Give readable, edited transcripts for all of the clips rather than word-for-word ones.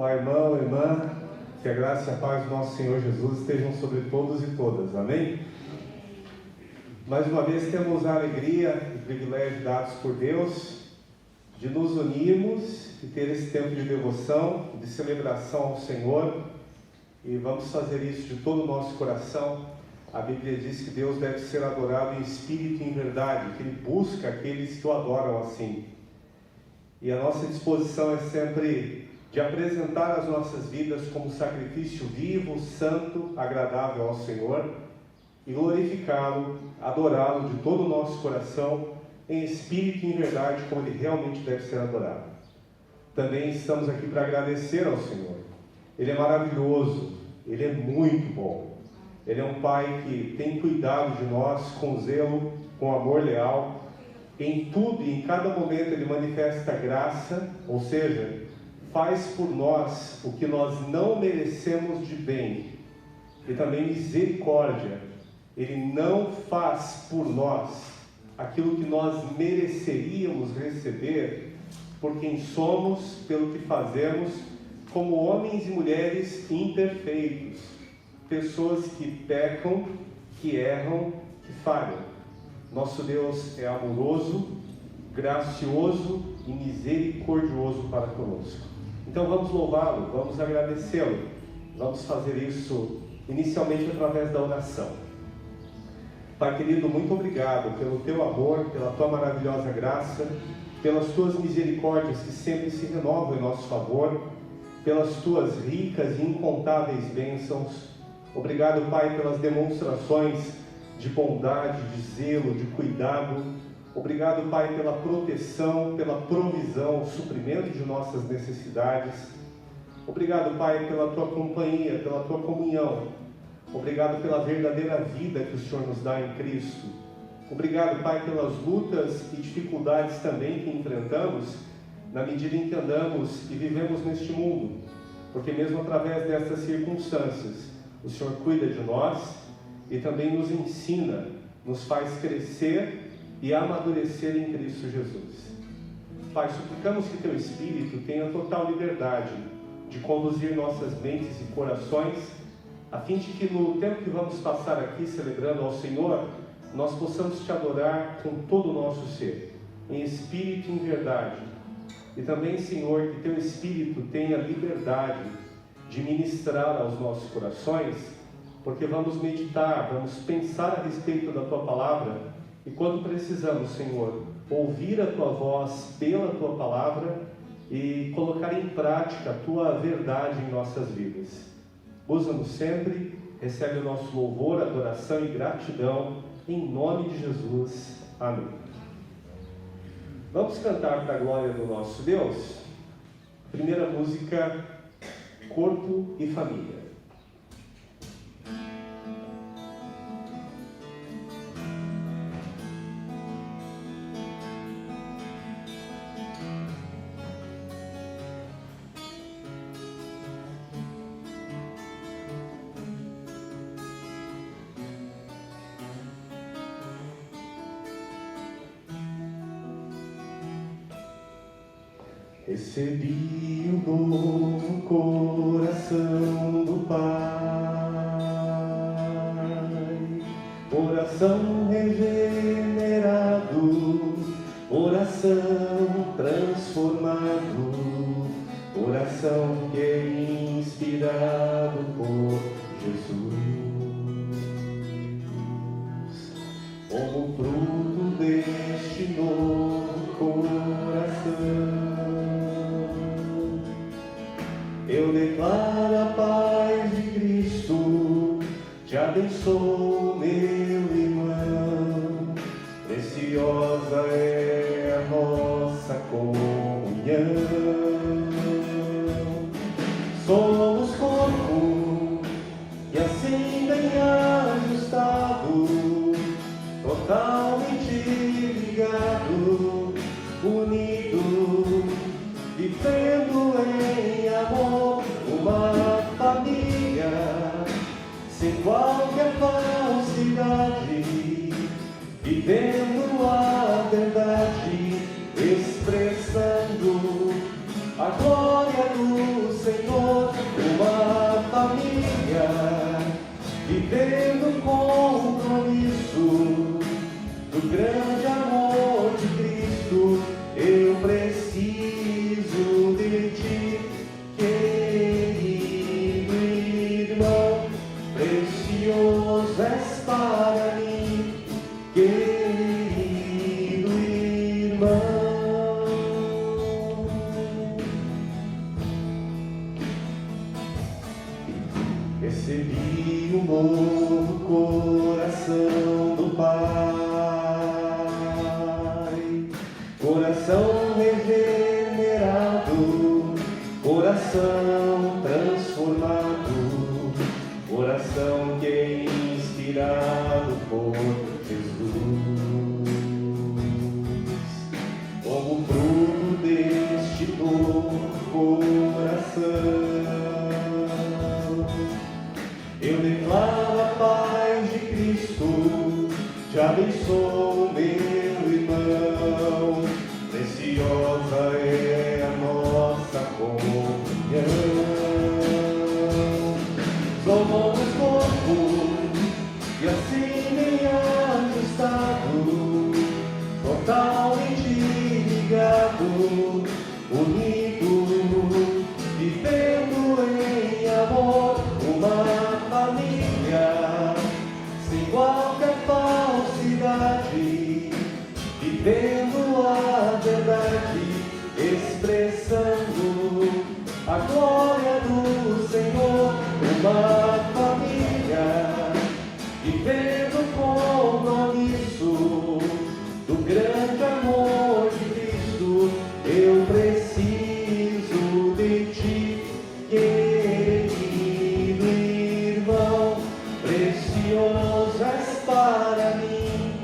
Olá, irmão, irmã, que a graça e a paz do nosso Senhor Jesus estejam sobre todos e todas, amém? Mais uma vez temos a alegria e o privilégio dados por Deus de nos unirmos e ter esse tempo de devoção, de celebração ao Senhor, e vamos fazer isso de todo o nosso coração. A Bíblia diz que Deus deve ser adorado em espírito e em verdade, que Ele busca aqueles que o adoram assim. E a nossa disposição é sempre de apresentar as nossas vidas como sacrifício vivo, santo, agradável ao Senhor, e glorificá-lo, adorá-lo de todo o nosso coração, em espírito e em verdade, como Ele realmente deve ser adorado. Também estamos aqui para agradecer ao Senhor. Ele é maravilhoso, Ele é muito bom. Ele é um Pai que tem cuidado de nós com zelo, com amor leal. Em tudo e em cada momento Ele manifesta graça, ou seja, faz por nós o que nós não merecemos de bem. E também misericórdia. Ele não faz por nós aquilo que nós mereceríamos receber por quem somos, pelo que fazemos, como homens e mulheres imperfeitos, pessoas que pecam, que erram, que falham. Nosso Deus é amoroso, gracioso e misericordioso para conosco. Então vamos louvá-lo, vamos agradecê-lo. Vamos fazer isso inicialmente através da oração. Pai querido, muito obrigado pelo Teu amor, pela Tua maravilhosa graça, pelas Tuas misericórdias que sempre se renovam em nosso favor, pelas Tuas ricas e incontáveis bênçãos. Obrigado, Pai, pelas demonstrações de bondade, de zelo, de cuidado. Obrigado, Pai, pela proteção, pela provisão, suprimento de nossas necessidades. Obrigado, Pai, pela Tua companhia, pela Tua comunhão. Obrigado pela verdadeira vida que o Senhor nos dá em Cristo. Obrigado, Pai, pelas lutas e dificuldades também que enfrentamos, na medida em que andamos e vivemos neste mundo. Porque mesmo através dessas circunstâncias, o Senhor cuida de nós e também nos ensina, nos faz crescer e amadurecer em Cristo Jesus. Pai, suplicamos que Teu Espírito tenha total liberdade de conduzir nossas mentes e corações, a fim de que no tempo que vamos passar aqui celebrando ao Senhor, nós possamos Te adorar com todo o nosso ser, em espírito e em verdade. E também, Senhor, que Teu Espírito tenha liberdade de ministrar aos nossos corações, porque vamos meditar, vamos pensar a respeito da Tua palavra, e quando precisamos, Senhor, ouvir a Tua voz pela Tua palavra e colocar em prática a Tua verdade em nossas vidas. Usa-nos sempre, recebe o nosso louvor, adoração e gratidão, em nome de Jesus. Amém. Vamos cantar para a glória do nosso Deus. Primeira música, Corpo e Família. Recebi o novo coração do Pai, coração regenerado, coração transformado, coração que é inspirado por Jesus. Como fruto deste novo coração, eu declaro a paz de Cristo, te abençoo, meu irmão. Preciosa é a nossa comunhão. Somos corpo e assim bem ajustado, totalmente ligado, unido, vivendo em amor, uma família, sem qualquer falsidade, vivendo a verdade, expressando Te abençoo, meu irmão, preciosa é a nossa comunhão. Somos corpo e assim bem ajustado, totalmente ligado, unido, vivendo em amor, uma família sem qualquer falsidade, vivendo a verdade, expressando a glória do Senhor, uma família vivendo compromisso do grande amor de Cristo. Eu preciso de ti, querido irmão, precioso és para mim,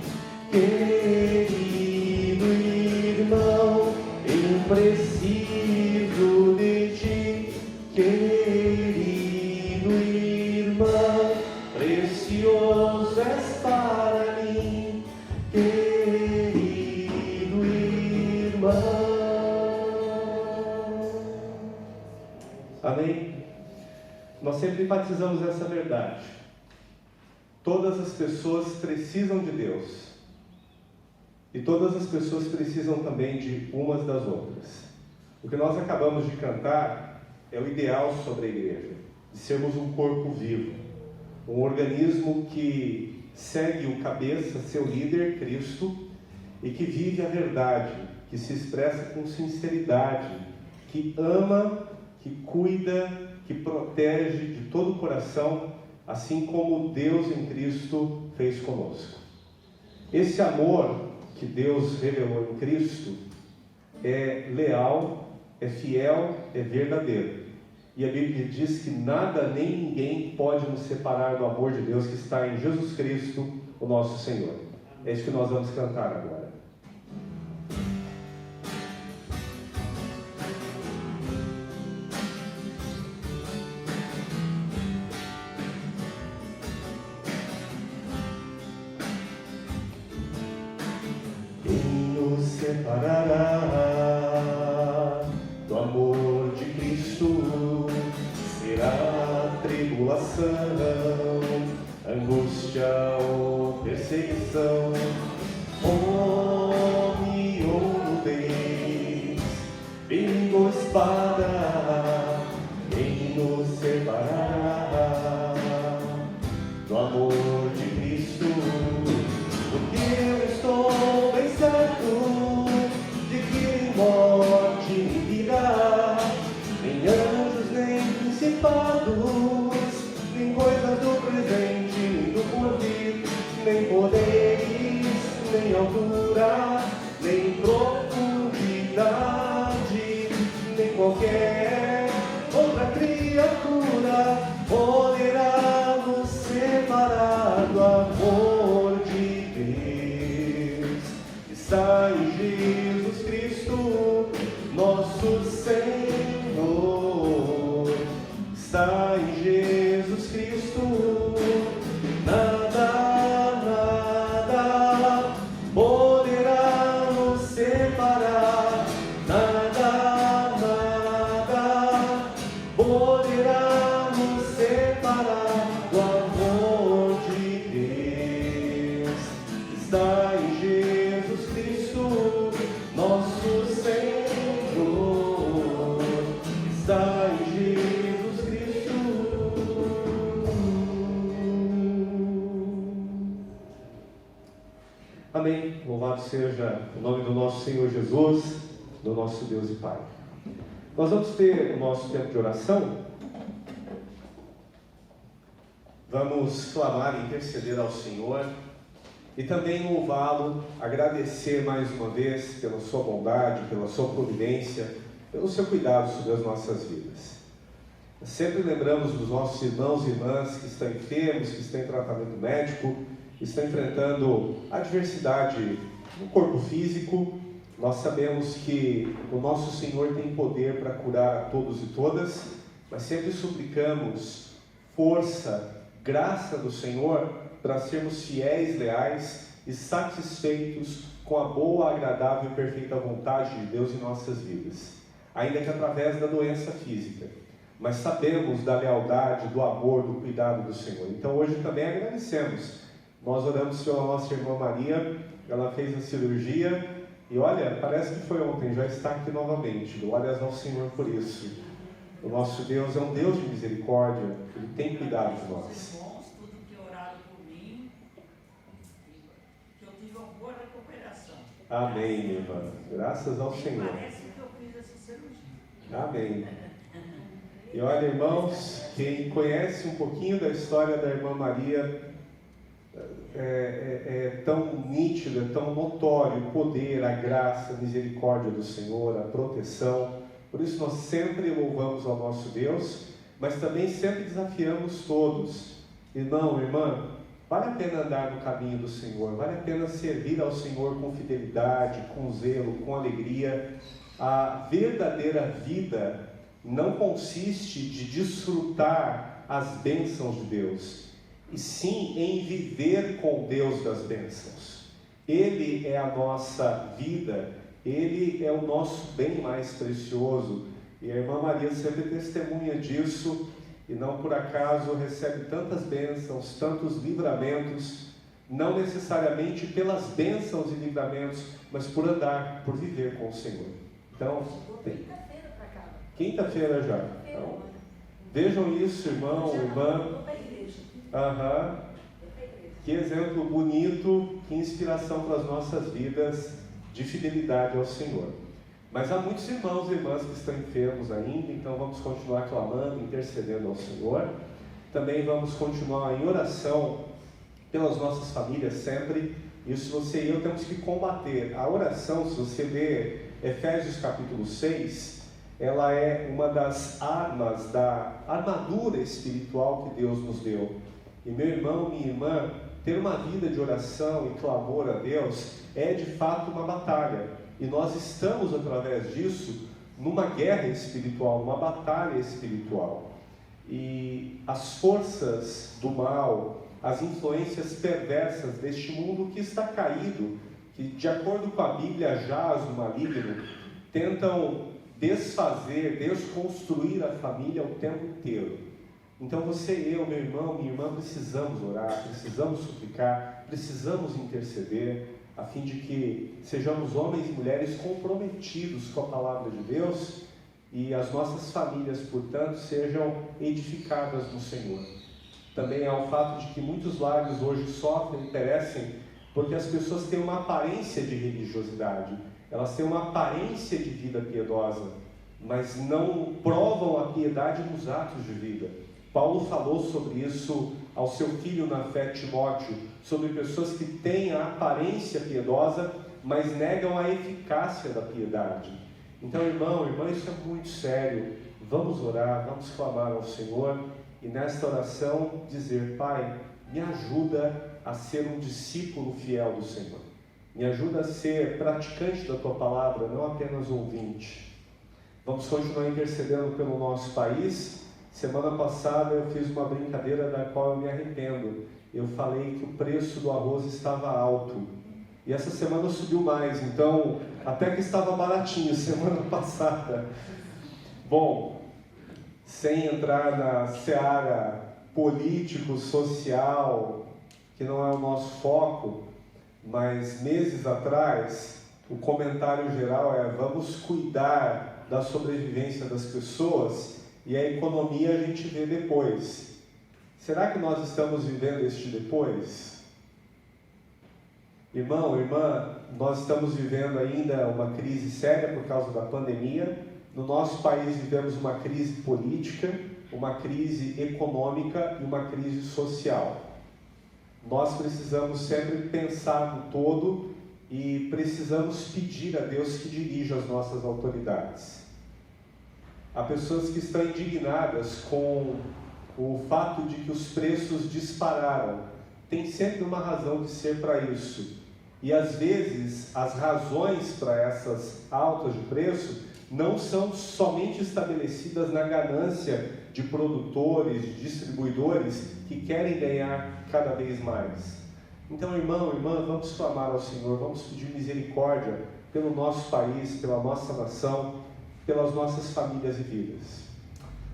querido irmão, eu preciso de ti, querido irmão, precioso és para mim, querido irmão. Amém? Nós sempre enfatizamos essa verdade. Todas as pessoas precisam de Deus. E todas as pessoas precisam também de umas das outras. O que nós acabamos de cantar é o ideal sobre a igreja, de sermos um corpo vivo, um organismo que segue o cabeça, seu líder, Cristo, e que vive a verdade, que se expressa com sinceridade, que ama, que cuida, que protege de todo o coração, assim como Deus em Cristo fez conosco. Esse amor que Deus revelou em Cristo é leal, é fiel, é verdadeiro. E a Bíblia diz que nada nem ninguém pode nos separar do amor de Deus que está em Jesus Cristo, o nosso Senhor. É isso que nós vamos cantar agora. Quem nos separará do amor de Cristo? Será tribulação, angústia ou perseguição, fome ou nudez, perigo ou espada? Quem nos separará do amor de Cristo? Porque eu estou bem certo de que nem morte nem vida, nem anjos, nem principados, nem coisas do presente, nem do porvir, nem poderes, nem altura, nem profundidade, nem qualquer outra criatura poderá nos separar do amor de Deus. Está em Jesus Cristo, nosso Senhor. Está em Jesus Cristo, nada, nada poderá nos separar, nada, nada poderá nos separar do amor de Deus. Está em Jesus Cristo, nosso Senhor. Está em Jesus Cristo. Amém. Louvado seja o nome do nosso Senhor Jesus, do nosso Deus e Pai. Nós vamos ter o nosso tempo de oração. Vamos clamar e interceder ao Senhor e também louvá-lo, agradecer mais uma vez pela sua bondade, pela sua providência, pelo seu cuidado sobre as nossas vidas. Sempre lembramos dos nossos irmãos e irmãs que estão enfermos, que estão em tratamento médico, que estão enfrentando adversidade no corpo físico. Nós sabemos que o nosso Senhor tem poder para curar a todos e todas, mas sempre suplicamos força, graça do Senhor para sermos fiéis, leais e satisfeitos com a boa, agradável e perfeita vontade de Deus em nossas vidas, ainda que através da doença física. Mas sabemos da lealdade, do amor, do cuidado do Senhor. Então hoje também agradecemos. Nós oramos pela nossa irmã Maria, ela fez a cirurgia e olha, parece que foi ontem, já está aqui novamente. Glórias ao Senhor por isso. O nosso Deus é um Deus de misericórdia, Ele tem cuidado de nós. Irmãos, tudo que oraram por mim, que eu tive uma boa recuperação. Amém, minha irmã. Graças ao Senhor. Parece que eu fiz essa cirurgia. Amém. E olha, irmãos, quem conhece um pouquinho da história da irmã Maria, é tão nítido, é tão notório o poder, a graça, a misericórdia do Senhor, a proteção. Por isso nós sempre louvamos ao nosso Deus, mas também sempre desafiamos todos. Irmão, irmã, vale a pena andar no caminho do Senhor, vale a pena servir ao Senhor com fidelidade, com zelo, com alegria. A verdadeira vida não consiste de desfrutar as bênçãos de Deus, e sim em viver com Deus das bênçãos. Ele é a nossa vida, Ele é o nosso bem mais precioso, e a irmã Maria sempre testemunha disso, e não por acaso recebe tantas bênçãos, tantos livramentos, não necessariamente pelas bênçãos e livramentos, mas por andar, por viver com o Senhor. Então, quinta-feira já. Então, vejam isso, irmão, irmã. Que exemplo bonito, que inspiração para as nossas vidas de fidelidade ao Senhor. Mas há muitos irmãos e irmãs que estão enfermos ainda, então vamos continuar clamando, intercedendo ao Senhor. Também vamos continuar em oração pelas nossas famílias sempre. Isso você e eu temos que combater. A oração, se você ler Efésios capítulo 6, ela é uma das armas da armadura espiritual que Deus nos deu. E meu irmão, minha irmã, ter uma vida de oração e clamor a Deus é de fato uma batalha. E nós estamos, através disso, numa guerra espiritual, numa batalha espiritual. E as forças do mal, as influências perversas deste mundo que está caído, que de acordo com a Bíblia jaz no maligno, tentam desfazer, desconstruir a família o tempo inteiro. Então você e eu, meu irmão, minha irmã, precisamos orar, precisamos suplicar, precisamos interceder, a fim de que sejamos homens e mulheres comprometidos com a palavra de Deus e as nossas famílias, portanto, sejam edificadas no Senhor. Também há o fato de que muitos lares hoje sofrem e perecem porque as pessoas têm uma aparência de religiosidade, elas têm uma aparência de vida piedosa, mas não provam a piedade nos atos de vida. Paulo falou sobre isso ao seu filho na fé, Timóteo, sobre pessoas que têm a aparência piedosa, mas negam a eficácia da piedade. Então, irmão, irmã, isso é muito sério. Vamos orar, vamos clamar ao Senhor e nesta oração dizer: Pai, me ajuda a ser um discípulo fiel do Senhor. Me ajuda a ser praticante da Tua palavra, não apenas ouvinte. Vamos continuar intercedendo pelo nosso país. Semana passada eu fiz uma brincadeira da qual eu me arrependo. Eu falei que o preço do arroz estava alto. E essa semana subiu mais, então até que estava baratinho semana passada. Bom, sem entrar na seara político-social, que não é o nosso foco, mas meses atrás, o comentário geral é: vamos cuidar da sobrevivência das pessoas e a economia a gente vê depois. Será que nós estamos vivendo este depois? Irmão, irmã, nós estamos vivendo ainda uma crise séria por causa da pandemia. No nosso país vivemos uma crise política, uma crise econômica e uma crise social. Nós precisamos sempre pensar no todo e precisamos pedir a Deus que dirija as nossas autoridades. Há pessoas que estão indignadas com o fato de que os preços dispararam. Tem sempre uma razão de ser para isso. E às vezes as razões para essas altas de preço não são somente estabelecidas na ganância de produtores, de distribuidores que querem ganhar cada vez mais. Então, irmão, irmã, vamos clamar ao Senhor, vamos pedir misericórdia pelo nosso país, pela nossa nação, pelas nossas famílias e vidas.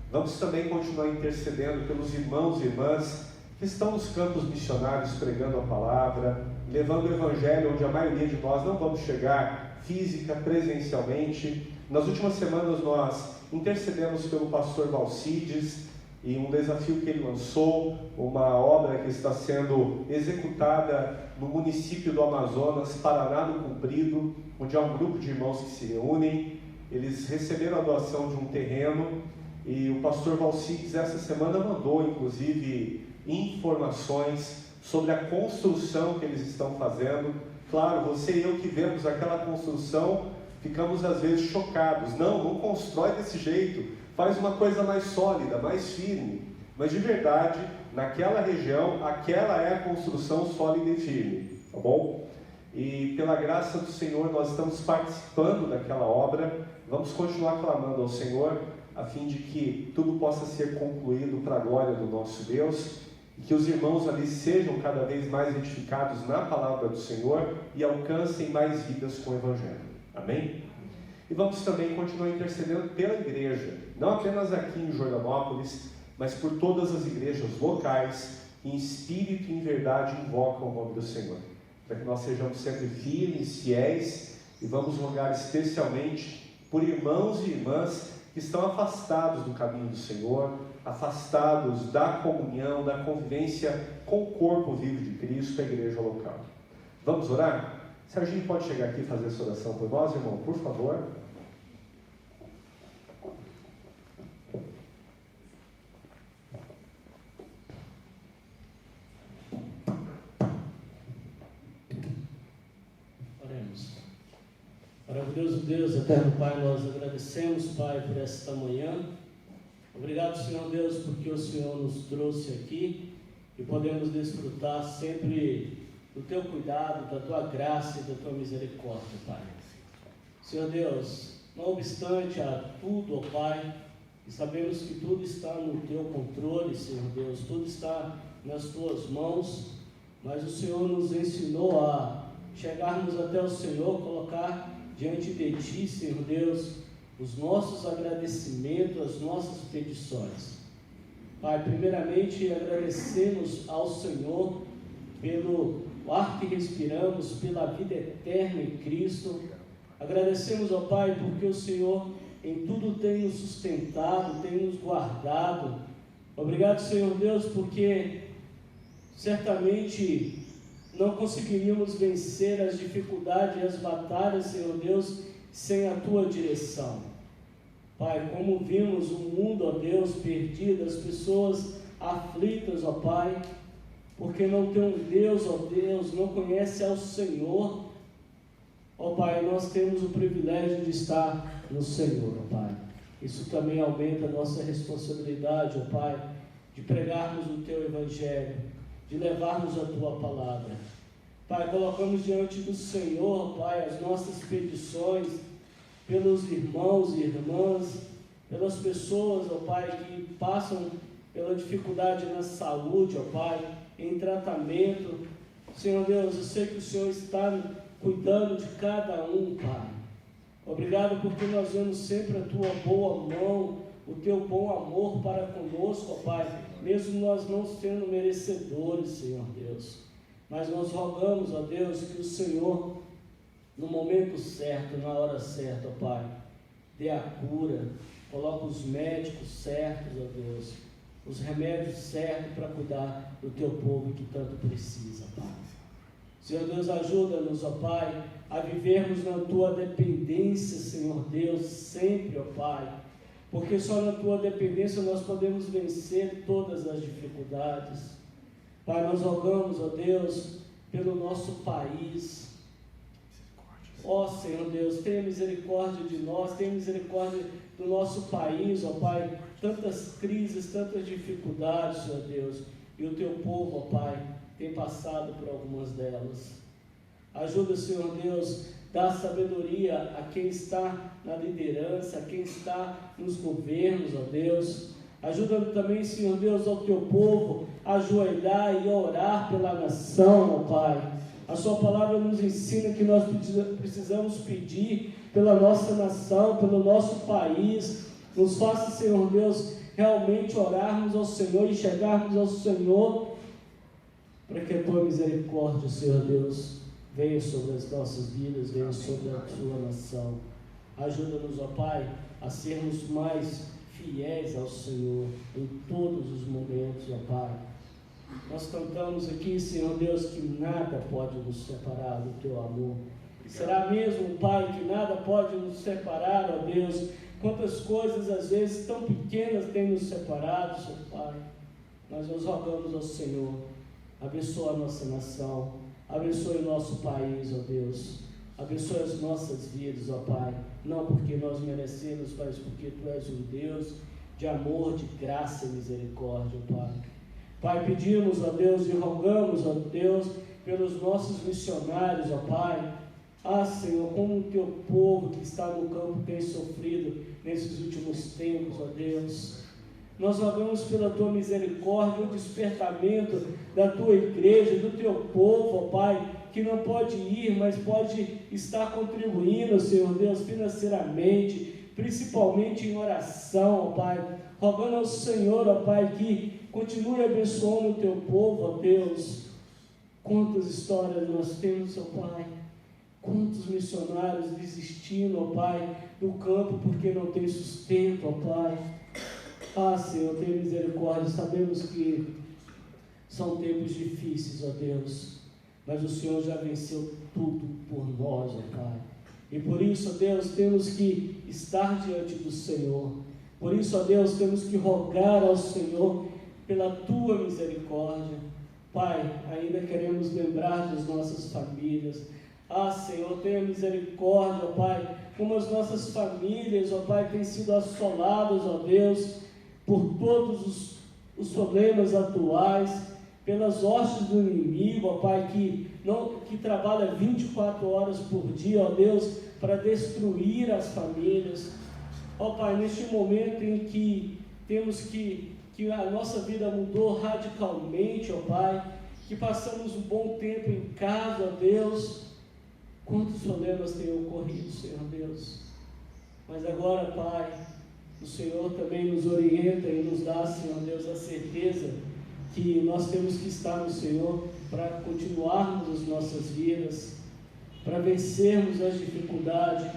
Vamos também continuar intercedendo pelos irmãos e irmãs que estão nos campos missionários pregando a palavra, levando o Evangelho onde a maioria de nós não vamos chegar física, presencialmente. Nas últimas semanas nós intercedemos pelo pastor Valcides e um desafio que ele lançou, uma obra que está sendo executada no município do Amazonas, Paraná do Comprido, onde há um grupo de irmãos que se reúnem. Eles receberam a doação de um terreno e o pastor Valcides essa semana mandou inclusive informações sobre a construção que eles estão fazendo. Claro, você e eu que vemos aquela construção, ficamos às vezes chocados. Não constrói desse jeito, faz uma coisa mais sólida, mais firme. Mas de verdade, naquela região, aquela é a construção sólida e firme, tá bom? E pela graça do Senhor, nós estamos participando daquela obra. Vamos continuar clamando ao Senhor, a fim de que tudo possa ser concluído para a glória do nosso Deus, e que os irmãos ali sejam cada vez mais edificados na palavra do Senhor e alcancem mais vidas com o Evangelho. Amém? E vamos também continuar intercedendo pela igreja, não apenas aqui em Jordanópolis, mas por todas as igrejas locais que em espírito e em verdade invocam o nome do Senhor, para que nós sejamos sempre firmes, fiéis, e vamos rogar especialmente por irmãos e irmãs que estão afastados do caminho do Senhor, afastados da comunhão, da convivência com o corpo vivo de Cristo, a igreja local. Vamos orar? Serginho pode chegar aqui e fazer essa oração por nós, irmão, por favor? Oremos. Maravilhoso Deus, eterno Pai, nós agradecemos, Pai, por esta manhã. Obrigado, Senhor Deus, porque o Senhor nos trouxe aqui e podemos desfrutar sempre do Teu cuidado, da Tua graça e da Tua misericórdia, Pai. Senhor Deus, não obstante a tudo, ó Pai, e sabemos que tudo está no Teu controle, Senhor Deus, tudo está nas Tuas mãos, mas o Senhor nos ensinou a chegarmos até o Senhor, colocar diante de Ti, Senhor Deus, os nossos agradecimentos, as nossas petições. Pai, primeiramente agradecemos ao Senhor pelo ar que respiramos, pela vida eterna em Cristo. Agradecemos ao Pai porque o Senhor em tudo tem nos sustentado, tem nos guardado. Obrigado, Senhor Deus, porque certamente não conseguiríamos vencer as dificuldades e as batalhas, Senhor Deus, sem a Tua direção. Pai, como vimos o mundo, ó Deus, perdido, as pessoas aflitas, ó Pai, porque não tem um Deus, ó Deus, não conhece ao Senhor, ó Pai, nós temos o privilégio de estar no Senhor, ó Pai. Isso também aumenta a nossa responsabilidade, ó Pai, de pregarmos o Teu Evangelho, de levarmos a Tua palavra. Pai, colocamos diante do Senhor, Pai, as nossas petições, pelos irmãos e irmãs, pelas pessoas, ó Pai, que passam pela dificuldade na saúde, ó Pai, em tratamento. Senhor Deus, eu sei que o Senhor está cuidando de cada um, Pai. Obrigado porque nós vemos sempre a Tua boa mão, o Teu bom amor para conosco, ó Pai, mesmo nós não sendo merecedores, Senhor Deus. Mas nós rogamos, ó Deus, que o Senhor, no momento certo, na hora certa, ó Pai, dê a cura, coloque os médicos certos, ó Deus, os remédios certos para cuidar do Teu povo que tanto precisa, Pai. Senhor Deus, ajuda-nos, ó Pai, a vivermos na Tua dependência, Senhor Deus, sempre, ó Pai, porque só na Tua dependência nós podemos vencer todas as dificuldades. Pai, nós rogamos, ó Deus, pelo nosso país. Ó Senhor Deus, tenha misericórdia de nós, tenha misericórdia do nosso país, ó Pai. Tantas crises, tantas dificuldades, Senhor Deus, e o Teu povo, ó Pai, tem passado por algumas delas. Ajuda, Senhor Deus, dá sabedoria a quem está na liderança, a quem está nos governos, ó Deus. Ajuda também, Senhor Deus, ao teu povo a ajoelhar e a orar pela nação, ó Pai. A sua palavra nos ensina que nós precisamos pedir pela nossa nação, pelo nosso país. Nos faça, Senhor Deus, realmente orarmos ao Senhor e chegarmos ao Senhor, para que a tua misericórdia, Senhor Deus, venha sobre as nossas vidas, venha sobre a tua nação. Ajuda-nos, ó Pai, a sermos mais fiéis ao Senhor em todos os momentos, ó Pai. Nós cantamos aqui, Senhor Deus, que nada pode nos separar do teu amor. Será mesmo, Pai, que nada pode nos separar, ó Deus? Quantas coisas, às vezes, tão pequenas têm nos separado, Senhor Pai. Nós nos rogamos ao Senhor, abençoa a nossa nação, abençoe o nosso país, ó Deus. Abençoe as nossas vidas, ó Pai, não porque nós merecemos, mas porque Tu és um Deus de amor, de graça e misericórdia, ó Pai. Pai, pedimos, ó Deus, e rogamos, ó Deus, pelos nossos missionários, ó Pai. Senhor, como o Teu povo que está no campo tem sofrido nesses últimos tempos, ó Deus. Nós rogamos pela Tua misericórdia, o despertamento da Tua igreja, do Teu povo, ó Pai, que não pode ir, mas pode estar contribuindo, Senhor Deus, financeiramente, principalmente em oração, ó Pai, rogando ao Senhor, ó Pai, que continue abençoando o Teu povo, ó Deus. Quantas histórias nós temos, ó Pai, quantos missionários desistindo, ó Pai, do campo porque não tem sustento, ó Pai. Senhor, tenha misericórdia, sabemos que são tempos difíceis, ó Deus, mas o Senhor já venceu tudo por nós, ó Pai. E por isso, ó Deus, temos que estar diante do Senhor. Por isso, ó Deus, temos que rogar ao Senhor pela Tua misericórdia. Pai, ainda queremos lembrar das nossas famílias. Senhor, tenha misericórdia, ó Pai, como as nossas famílias, ó Pai, têm sido assoladas, ó Deus, por todos os problemas atuais, pelas hostes do inimigo, ó Pai, que trabalha 24 horas por dia, ó Deus, para destruir as famílias. Ó Pai, neste momento em que temos que a nossa vida mudou radicalmente, ó Pai, que passamos um bom tempo em casa, ó Deus, quantos problemas têm ocorrido, Senhor Deus. Mas agora, Pai, o Senhor também nos orienta e nos dá, Senhor Deus, a certeza que nós temos que estar no Senhor para continuarmos as nossas vidas, para vencermos as dificuldades.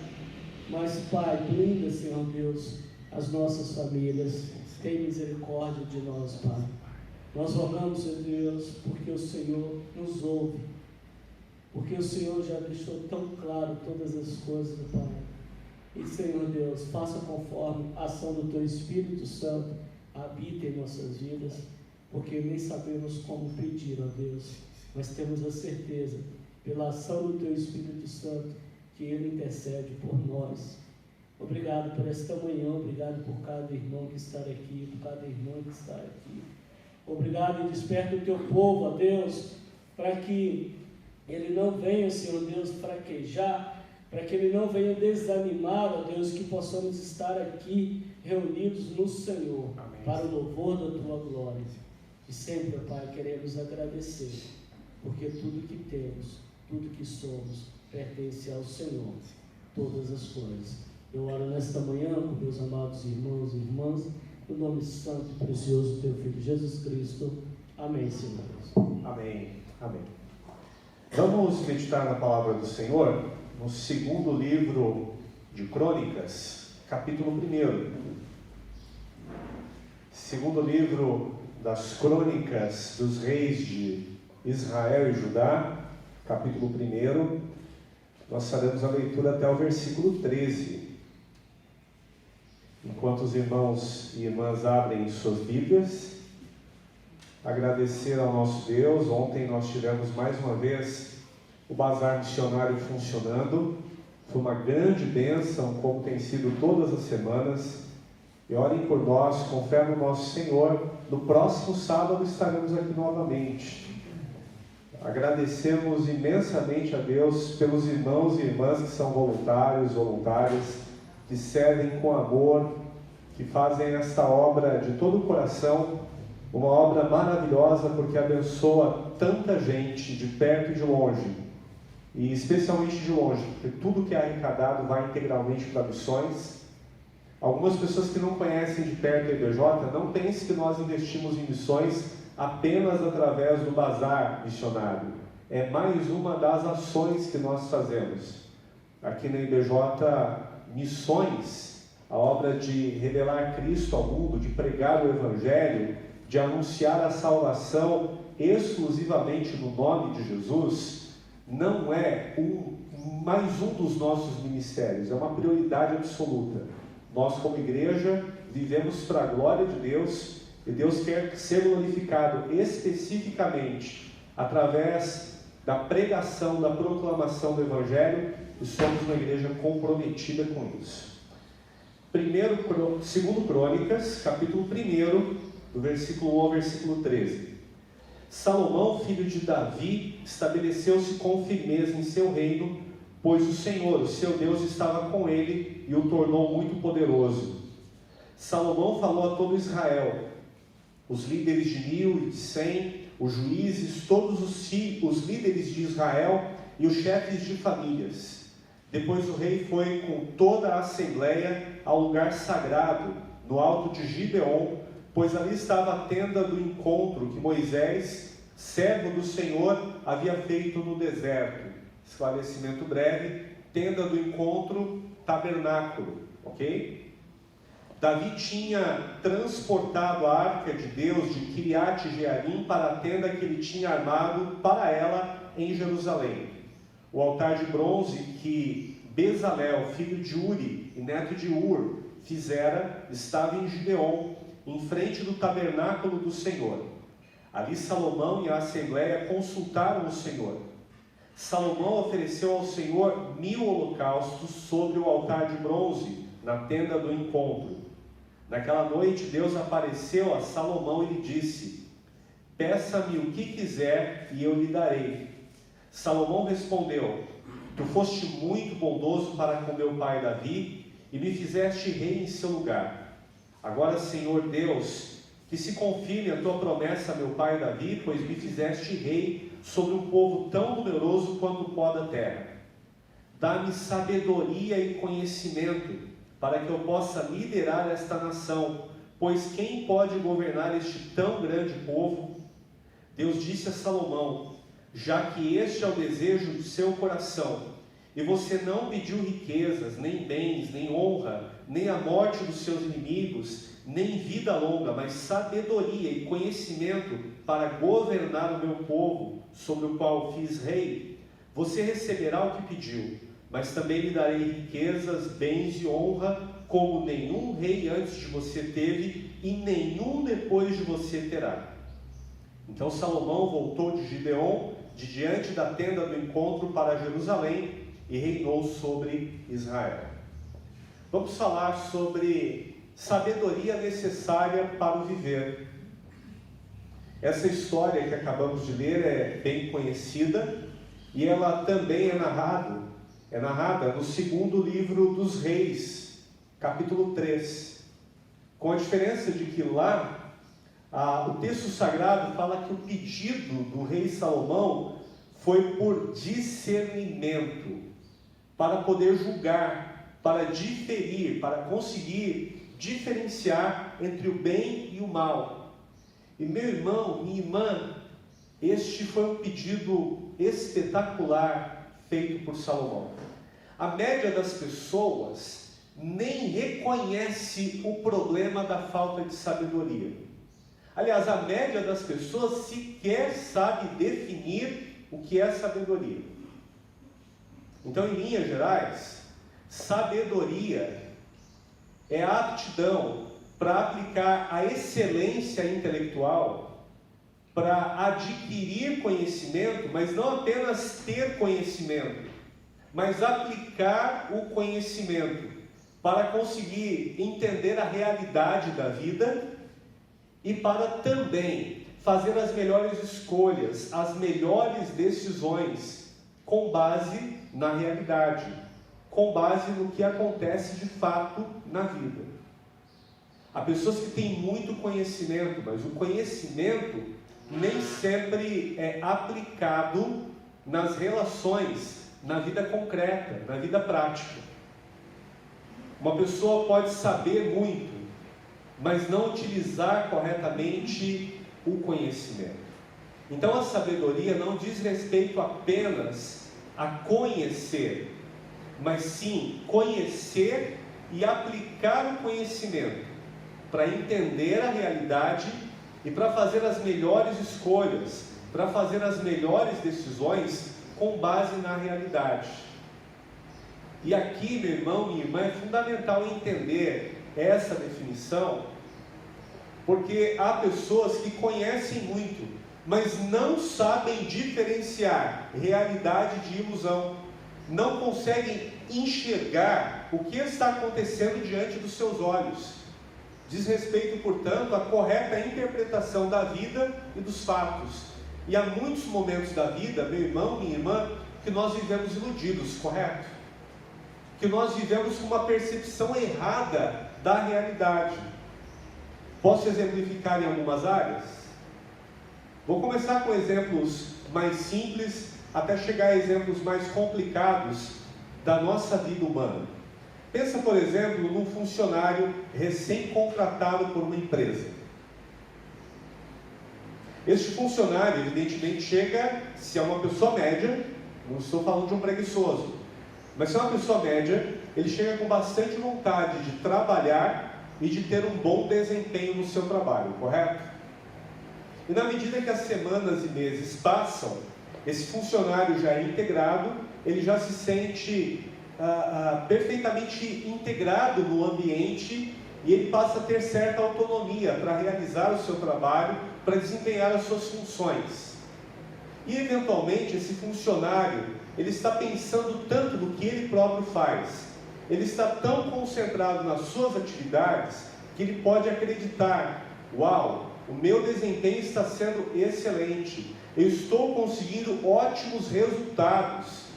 Mas, Pai, blinda, Senhor Deus, as nossas famílias. Tem misericórdia de nós, Pai. Nós rogamos, Senhor Deus, porque o Senhor nos ouve, porque o Senhor já deixou tão claro todas as coisas, Pai. E, Senhor Deus, faça conforme a ação do Teu Espírito Santo habite em nossas vidas, porque nem sabemos como pedir, ó Deus, mas temos a certeza, pela ação do Teu Espírito Santo, que Ele intercede por nós. Obrigado por esta manhã, obrigado por cada irmão que está aqui, por cada irmã que está aqui. Obrigado e desperta o Teu povo, ó Deus, para que ele não venha, Senhor Deus, fraquejar, para que ele não venha desanimar, ó Deus, que possamos estar aqui reunidos no Senhor. Amém. Para o louvor da Tua glória. E sempre, ó Pai, queremos agradecer, porque tudo que temos, tudo que somos, pertence ao Senhor, todas as coisas. Eu oro nesta manhã com meus amados irmãos e irmãs, no nome santo e precioso do Teu Filho Jesus Cristo. Amém, Senhor. Amém. Amém. Vamos meditar na palavra do Senhor no segundo livro de Crônicas, capítulo 1. Segundo livro das Crônicas dos Reis de Israel e Judá, capítulo 1. Nós faremos a leitura até o versículo 13. Enquanto os irmãos e irmãs abrem suas Bíblias, agradecer ao nosso Deus. Ontem nós tivemos mais uma vez o bazar missionário funcionando. Foi uma grande bênção, como tem sido todas as semanas. E orem por nós, com fé no nosso Senhor. No próximo sábado estaremos aqui novamente. Agradecemos imensamente a Deus pelos irmãos e irmãs que são voluntários, voluntárias, que servem com amor, que fazem esta obra de todo o coração, uma obra maravilhosa porque abençoa tanta gente de perto e de longe, e especialmente de longe, porque tudo que é arrecadado vai integralmente para missões. Algumas pessoas que não conhecem de perto a IBJ não pensem que nós investimos em missões apenas através do bazar missionário. É mais uma das ações que nós fazemos. Aqui na IBJ, missões, a obra de revelar Cristo ao mundo, de pregar o Evangelho, de anunciar a salvação exclusivamente no nome de Jesus, não é mais um dos nossos ministérios, é uma prioridade absoluta. Nós, como igreja, vivemos para a glória de Deus, e Deus quer ser glorificado especificamente através da pregação, da proclamação do Evangelho, e somos uma igreja comprometida com isso. 2 Crônicas, capítulo 1, do versículo 1 ao versículo 13. Salomão, filho de Davi, estabeleceu-se com firmeza em seu reino, pois o Senhor, o seu Deus, estava com ele e o tornou muito poderoso. Salomão falou a todo Israel, os líderes de 1000 e de 100, os juízes, todos os líderes de Israel e os chefes de famílias. Depois o rei foi com toda a assembleia ao lugar sagrado, no alto de Gibeon, pois ali estava a tenda do encontro que Moisés, servo do Senhor, havia feito no deserto. Esclarecimento breve: tenda do encontro, tabernáculo, ok? Davi tinha transportado a arca de Deus de Kiriat Jearim para a tenda que ele tinha armado para ela em Jerusalém. O altar de bronze que Bezalel, filho de Uri e neto de Ur, fizera, estava em Gibeon, em frente do tabernáculo do Senhor. Ali Salomão e a assembleia consultaram o Senhor. Salomão ofereceu ao Senhor 1000 holocaustos sobre o altar de bronze, na tenda do encontro. Naquela noite Deus apareceu a Salomão e lhe disse: peça-me o que quiser e eu lhe darei. Salomão respondeu: tu foste muito bondoso para com meu pai Davi e me fizeste rei em seu lugar. Agora, Senhor Deus, que se confirme a tua promessa a meu pai Davi, pois me fizeste rei sobre um povo tão numeroso quanto o pó da terra. Dá-me sabedoria e conhecimento para que eu possa liderar esta nação, pois quem pode governar este tão grande povo? Deus disse a Salomão: já que este é o desejo do seu coração, e você não pediu riquezas, nem bens, nem honra, nem a morte dos seus inimigos, nem vida longa, mas sabedoria e conhecimento para governar o meu povo, sobre o qual fiz rei, você receberá o que pediu, mas também lhe darei riquezas, bens e honra, como nenhum rei antes de você teve, e nenhum depois de você terá. Então Salomão voltou de Gibeon, de diante da tenda do encontro, para Jerusalém, e reinou sobre Israel. Vamos falar sobre sabedoria necessária para o viver. Essa história que acabamos de ler é bem conhecida, e ela também é narrada no segundo livro dos Reis, capítulo 3, com a diferença de que lá o texto sagrado fala que o pedido do rei Salomão foi por discernimento, para poder julgar, para diferir, para conseguir diferenciar entre o bem e o mal. E meu irmão, minha irmã, este foi um pedido espetacular feito por Salomão. A média das pessoas nem reconhece o problema da falta de sabedoria. Aliás, a média das pessoas sequer sabe definir o que é sabedoria. Então, em linhas gerais, sabedoria é a aptidão para aplicar a excelência intelectual, para adquirir conhecimento, mas não apenas ter conhecimento, mas aplicar o conhecimento para conseguir entender a realidade da vida e para também fazer as melhores escolhas, as melhores decisões, com base na realidade, com base no que acontece de fato na vida. Há pessoas que têm muito conhecimento, mas o conhecimento nem sempre é aplicado nas relações, na vida concreta, na vida prática. Uma pessoa pode saber muito, mas não utilizar corretamente o conhecimento. Então a sabedoria não diz respeito apenas a conhecer, mas sim conhecer e aplicar o conhecimento para entender a realidade e para fazer as melhores escolhas, para fazer as melhores decisões com base na realidade. E aqui, meu irmão, minha irmã, é fundamental entender essa definição, porque há pessoas que conhecem muito, mas não sabem diferenciar realidade de ilusão, não conseguem enxergar o que está acontecendo diante dos seus olhos. Diz respeito, portanto, à correta interpretação da vida e dos fatos. E há muitos momentos da vida, meu irmão, minha irmã, que nós vivemos iludidos, correto? Que nós vivemos com uma percepção errada da realidade. Posso exemplificar em algumas áreas? Vou começar com exemplos mais simples, até chegar a exemplos mais complicados da nossa vida humana. Pensa, por exemplo, num funcionário recém-contratado por uma empresa. Este funcionário, evidentemente, chega, se é uma pessoa média, não estou falando de um preguiçoso, mas se é uma pessoa média, ele chega com bastante vontade de trabalhar e de ter um bom desempenho no seu trabalho, correto? E na medida que as semanas e meses passam, esse funcionário já é integrado, ele já se sente perfeitamente integrado no ambiente e ele passa a ter certa autonomia para realizar o seu trabalho, para desempenhar as suas funções. E eventualmente esse funcionário, ele está pensando tanto no que ele próprio faz, ele está tão concentrado nas suas atividades, que ele pode acreditar: uau, o meu desempenho está sendo excelente, eu estou conseguindo ótimos resultados.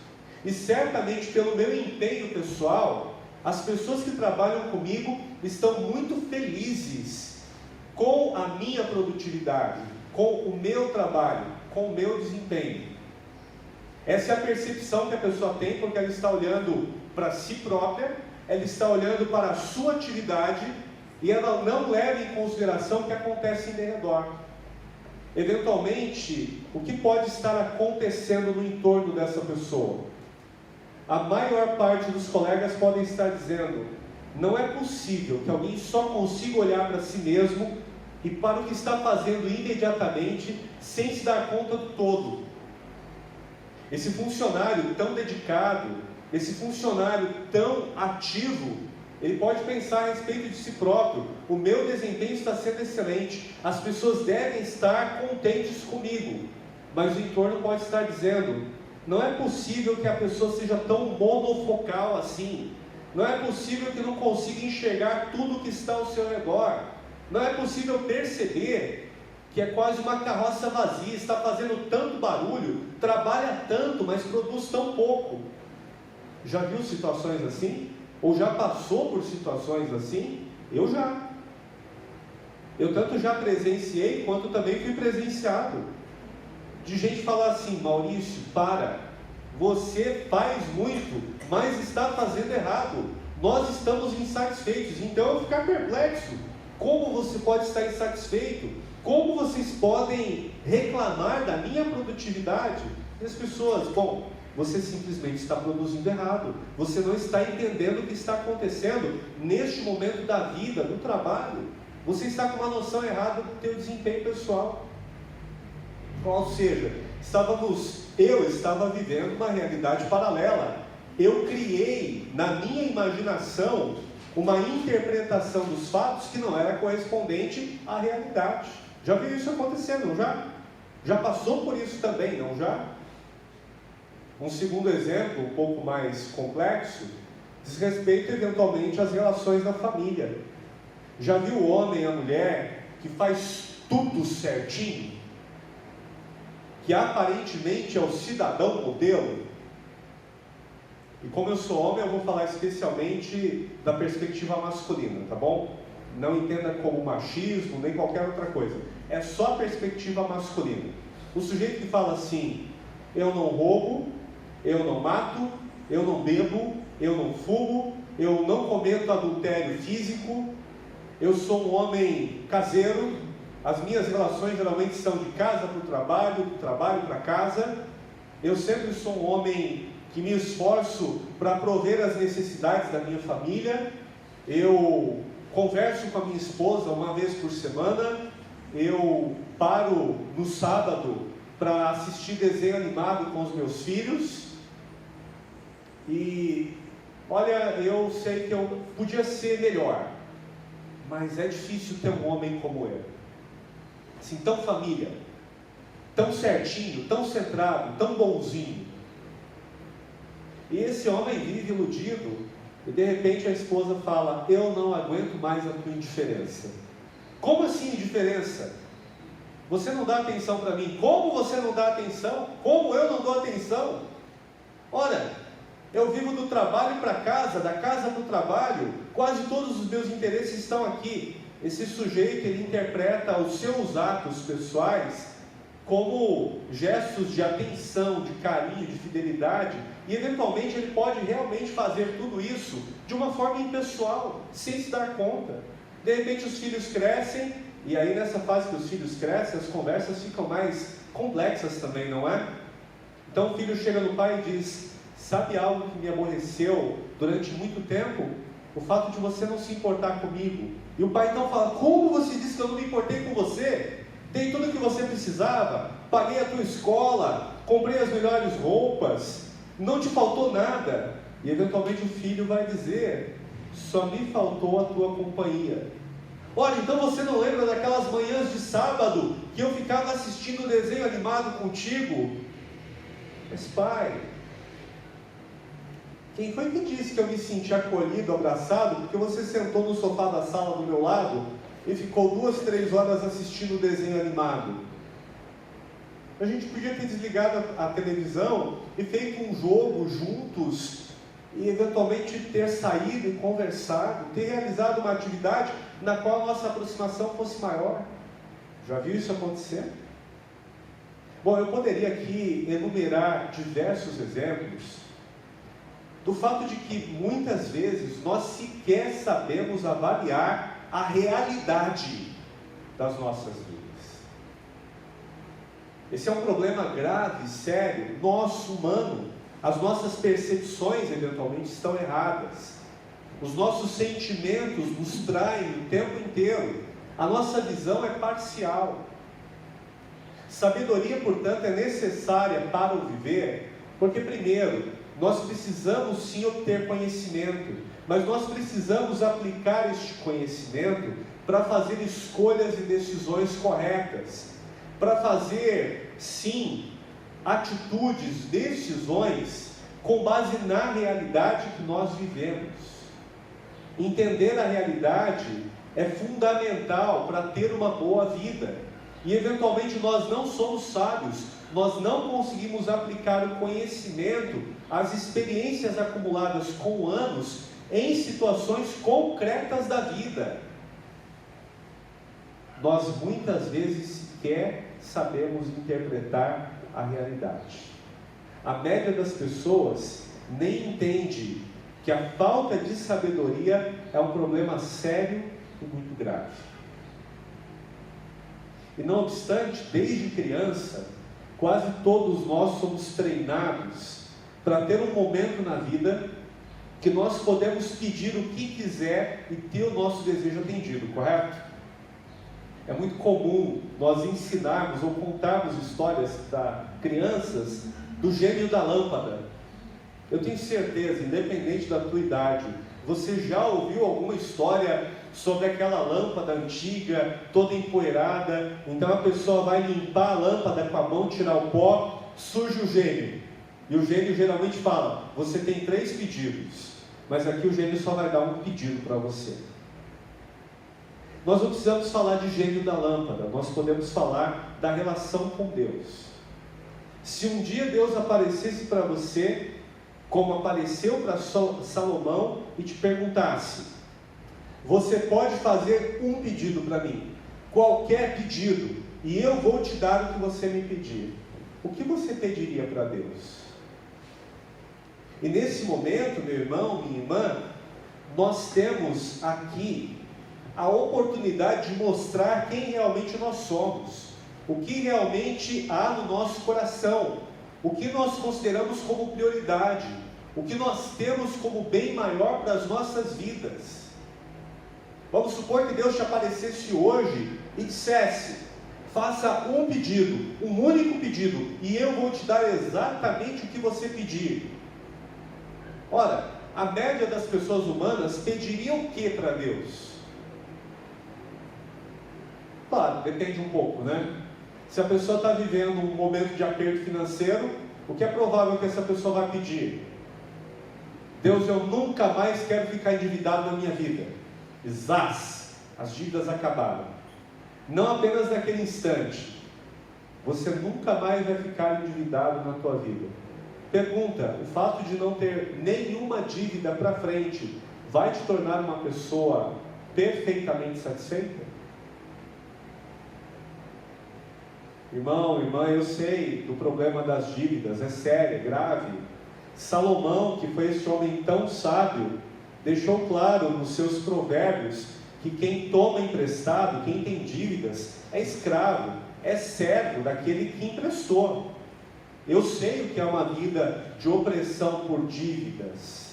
E certamente pelo meu empenho pessoal, as pessoas que trabalham comigo estão muito felizes com a minha produtividade, com o meu trabalho, com o meu desempenho. Essa é a percepção que a pessoa tem, porque ela está olhando para si própria, ela está olhando para a sua atividade e ela não leva em consideração o que acontece em redor. Eventualmente, o que pode estar acontecendo no entorno dessa pessoa? A maior parte dos colegas podem estar dizendo: não é possível que alguém só consiga olhar para si mesmo e para o que está fazendo imediatamente, sem se dar conta do todo. Esse funcionário tão dedicado, esse funcionário tão ativo, ele pode pensar a respeito de si próprio: o meu desempenho está sendo excelente, as pessoas devem estar contentes comigo. Mas o entorno pode estar dizendo: não é possível que a pessoa seja tão monofocal assim. Não é possível que não consiga enxergar tudo o que está ao seu redor. Não é possível perceber que é quase uma carroça vazia, está fazendo tanto barulho, trabalha tanto, mas produz tão pouco. Já viu situações assim? Ou já passou por situações assim? Eu já. Eu tanto já presenciei, quanto também fui presenciado. De gente falar assim: Maurício, para, você faz muito, mas está fazendo errado, nós estamos insatisfeitos. Então eu ficar perplexo: como você pode estar insatisfeito? Como vocês podem reclamar da minha produtividade? E as pessoas: bom, você simplesmente está produzindo errado, você não está entendendo o que está acontecendo neste momento da vida, do trabalho, você está com uma noção errada do teu desempenho pessoal. Ou seja, eu estava vivendo uma realidade paralela. Eu criei na minha imaginação uma interpretação dos fatos que não era correspondente à realidade. Já viu isso acontecendo, não já? Já passou por isso também, não já? Um segundo exemplo, um pouco mais complexo, diz respeito eventualmente às relações da família. Já viu o homem e a mulher que faz tudo certinho? Que aparentemente é o cidadão modelo? E como eu sou homem, eu vou falar especialmente da perspectiva masculina, tá bom? Não entenda como machismo, nem qualquer outra coisa. É só a perspectiva masculina. O sujeito que fala assim: eu não roubo, eu não mato, eu não bebo, eu não fumo, eu não cometo adultério físico, eu sou um homem caseiro, as minhas relações geralmente são de casa para o trabalho, do trabalho para casa, eu sempre sou um homem que me esforço para prover as necessidades da minha família, eu converso com a minha esposa uma vez por semana, eu paro no sábado para assistir desenho animado com os meus filhos, e olha, eu sei que eu podia ser melhor, mas é difícil ter um homem como eu, assim, tão família, tão certinho, tão centrado, tão bonzinho. E esse homem vive iludido, e de repente a esposa fala: eu não aguento mais a tua indiferença. Como assim indiferença? Você não dá atenção para mim. Como você não dá atenção? Como eu não dou atenção? Ora, eu vivo do trabalho para casa, da casa para o trabalho, quase todos os meus interesses estão aqui. Esse sujeito, ele interpreta os seus atos pessoais como gestos de atenção, de carinho, de fidelidade, e eventualmente ele pode realmente fazer tudo isso de uma forma impessoal, sem se dar conta. De repente os filhos crescem, e aí nessa fase que os filhos crescem, as conversas ficam mais complexas também, não é? Então o filho chega no pai e diz: sabe algo que me aborreceu durante muito tempo? O fato de você não se importar comigo. E o pai então fala: como você disse que eu não me importei com você? Dei tudo o que você precisava, paguei a tua escola, comprei as melhores roupas, não te faltou nada. E eventualmente o filho vai dizer: só me faltou a tua companhia. Olha, então você não lembra daquelas manhãs de sábado que eu ficava assistindo desenho animado contigo? Mas pai, quem foi que disse que eu me senti acolhido, abraçado, porque você sentou no sofá da sala do meu lado e ficou 2, 3 horas assistindo o desenho animado? A gente podia ter desligado a televisão e feito um jogo juntos, e eventualmente ter saído e conversado, ter realizado uma atividade na qual a nossa aproximação fosse maior. Já viu isso acontecer? Bom, eu poderia aqui enumerar diversos exemplos do fato de que muitas vezes nós sequer sabemos avaliar a realidade das nossas vidas. Esse é um problema grave, sério, nosso, humano. As nossas percepções eventualmente estão erradas. Os nossos sentimentos nos traem o tempo inteiro. A nossa visão é parcial. Sabedoria, portanto, é necessária para o viver, porque primeiro, nós precisamos sim obter conhecimento, mas nós precisamos aplicar este conhecimento para fazer escolhas e decisões corretas, para fazer sim atitudes, decisões com base na realidade que nós vivemos. Entender a realidade é fundamental para ter uma boa vida, e eventualmente nós não somos sábios, nós não conseguimos aplicar o conhecimento, as experiências acumuladas com anos em situações concretas da vida. Nós muitas vezes sequer sabemos interpretar a realidade. A média das pessoas nem entende que a falta de sabedoria é um problema sério e muito grave. E não obstante, desde criança, quase todos nós somos treinados para ter um momento na vida que nós podemos pedir o que quiser e ter o nosso desejo atendido, correto? É muito comum nós ensinarmos ou contarmos histórias para crianças do gênio da lâmpada. Eu tenho certeza, independente da tua idade, você já ouviu alguma história sobre aquela lâmpada antiga, toda empoeirada, então a pessoa vai limpar a lâmpada com a mão, tirar o pó, surge o gênio, e o gênio geralmente fala: você tem 3 pedidos, mas aqui o gênio só vai dar um pedido para você. Nós não precisamos falar de gênio da lâmpada, nós podemos falar da relação com Deus. Se um dia Deus aparecesse para você, como apareceu para Salomão, e te perguntasse: você pode fazer um pedido para mim, qualquer pedido, e eu vou te dar o que você me pedir. O que você pediria para Deus? E nesse momento, meu irmão, minha irmã, nós temos aqui a oportunidade de mostrar quem realmente nós somos, o que realmente há no nosso coração, o que nós consideramos como prioridade, o que nós temos como bem maior para as nossas vidas. Vamos supor que Deus te aparecesse hoje e dissesse: faça um pedido, um único pedido, e eu vou te dar exatamente o que você pedir. Ora, a média das pessoas humanas pediriam o que para Deus? Claro, depende um pouco, né? Se a pessoa está vivendo um momento de aperto financeiro, o que é provável que essa pessoa vai pedir? Deus, eu nunca mais quero ficar endividado na minha vida. Zás, as dívidas acabaram. Não apenas naquele instante, você nunca mais vai ficar endividado na tua vida. Pergunta: o fato de não ter nenhuma dívida para frente vai te tornar uma pessoa perfeitamente satisfeita? Irmão, irmã, eu sei do problema das dívidas, é sério, é grave. Salomão, que foi esse homem tão sábio, deixou claro nos seus provérbios que quem toma emprestado, quem tem dívidas, é escravo, é servo daquele que emprestou. Eu sei o que é uma vida de opressão por dívidas.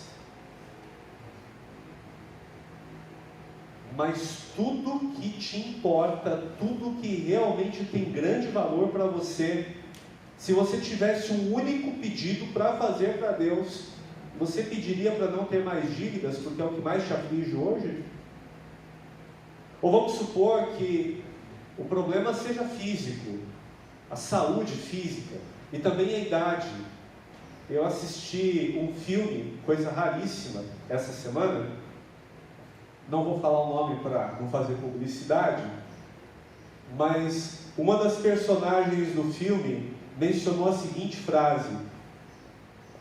Mas tudo que te importa, tudo que realmente tem grande valor para você, se você tivesse um único pedido para fazer para Deus, você pediria para não ter mais dívidas, porque é o que mais te aflige hoje? Ou vamos supor que o problema seja físico, a saúde física, e também a idade. Eu assisti um filme, coisa raríssima, essa semana. Não vou falar o nome para não fazer publicidade, mas uma das personagens do filme mencionou a seguinte frase: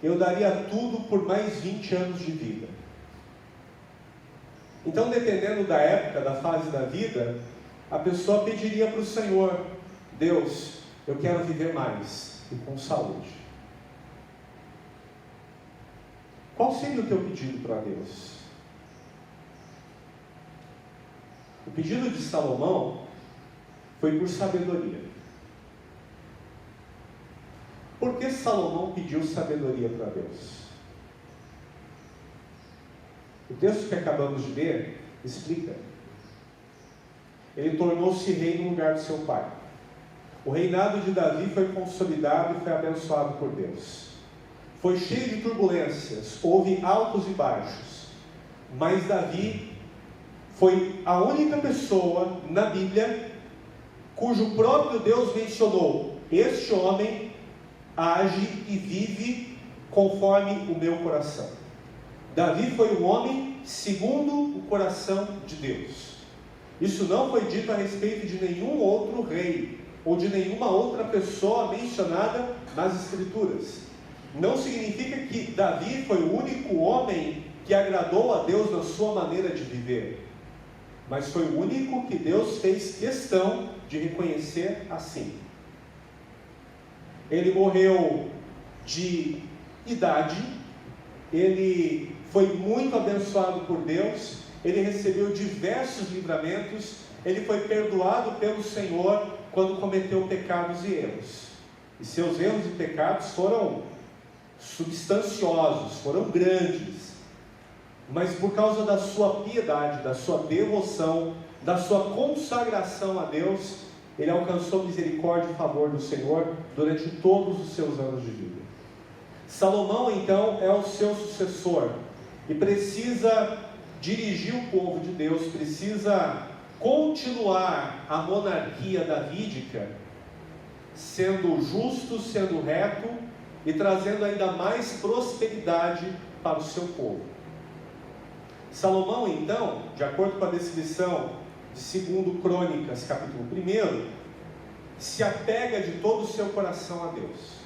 eu daria tudo por mais 20 anos de vida. Então, dependendo da época, da fase da vida, a pessoa pediria para o Senhor: Deus, eu quero viver mais e com saúde. Qual seria o teu pedido para Deus? O pedido de Salomão foi por sabedoria. Por que Salomão pediu sabedoria para Deus? O texto que acabamos de ler explica. Ele tornou-se rei no lugar de seu pai. O reinado de Davi foi consolidado e foi abençoado por Deus. Foi cheio de turbulências, houve altos e baixos, mas Davi foi a única pessoa na Bíblia cujo próprio Deus mencionou: este homem age e vive conforme o meu coração. Davi foi um homem segundo o coração de Deus. Isso não foi dito a respeito de nenhum outro rei ou de nenhuma outra pessoa mencionada nas Escrituras. Não significa que Davi foi o único homem que agradou a Deus na sua maneira de viver, mas foi o único que Deus fez questão de reconhecer assim. Ele morreu de idade, ele foi muito abençoado por Deus, ele recebeu diversos livramentos, ele foi perdoado pelo Senhor quando cometeu pecados e erros. E seus erros e pecados foram substanciosos, foram grandes. Mas por causa da sua piedade, da sua devoção, da sua consagração a Deus, ele alcançou misericórdia e favor do Senhor durante todos os seus anos de vida. Salomão, então, é o seu sucessor e precisa dirigir o povo de Deus, precisa continuar a monarquia davídica, sendo justo, sendo reto e trazendo ainda mais prosperidade para o seu povo. Salomão, então, de acordo com a descrição de 2 Crônicas, capítulo 1, se apega de todo o seu coração a Deus.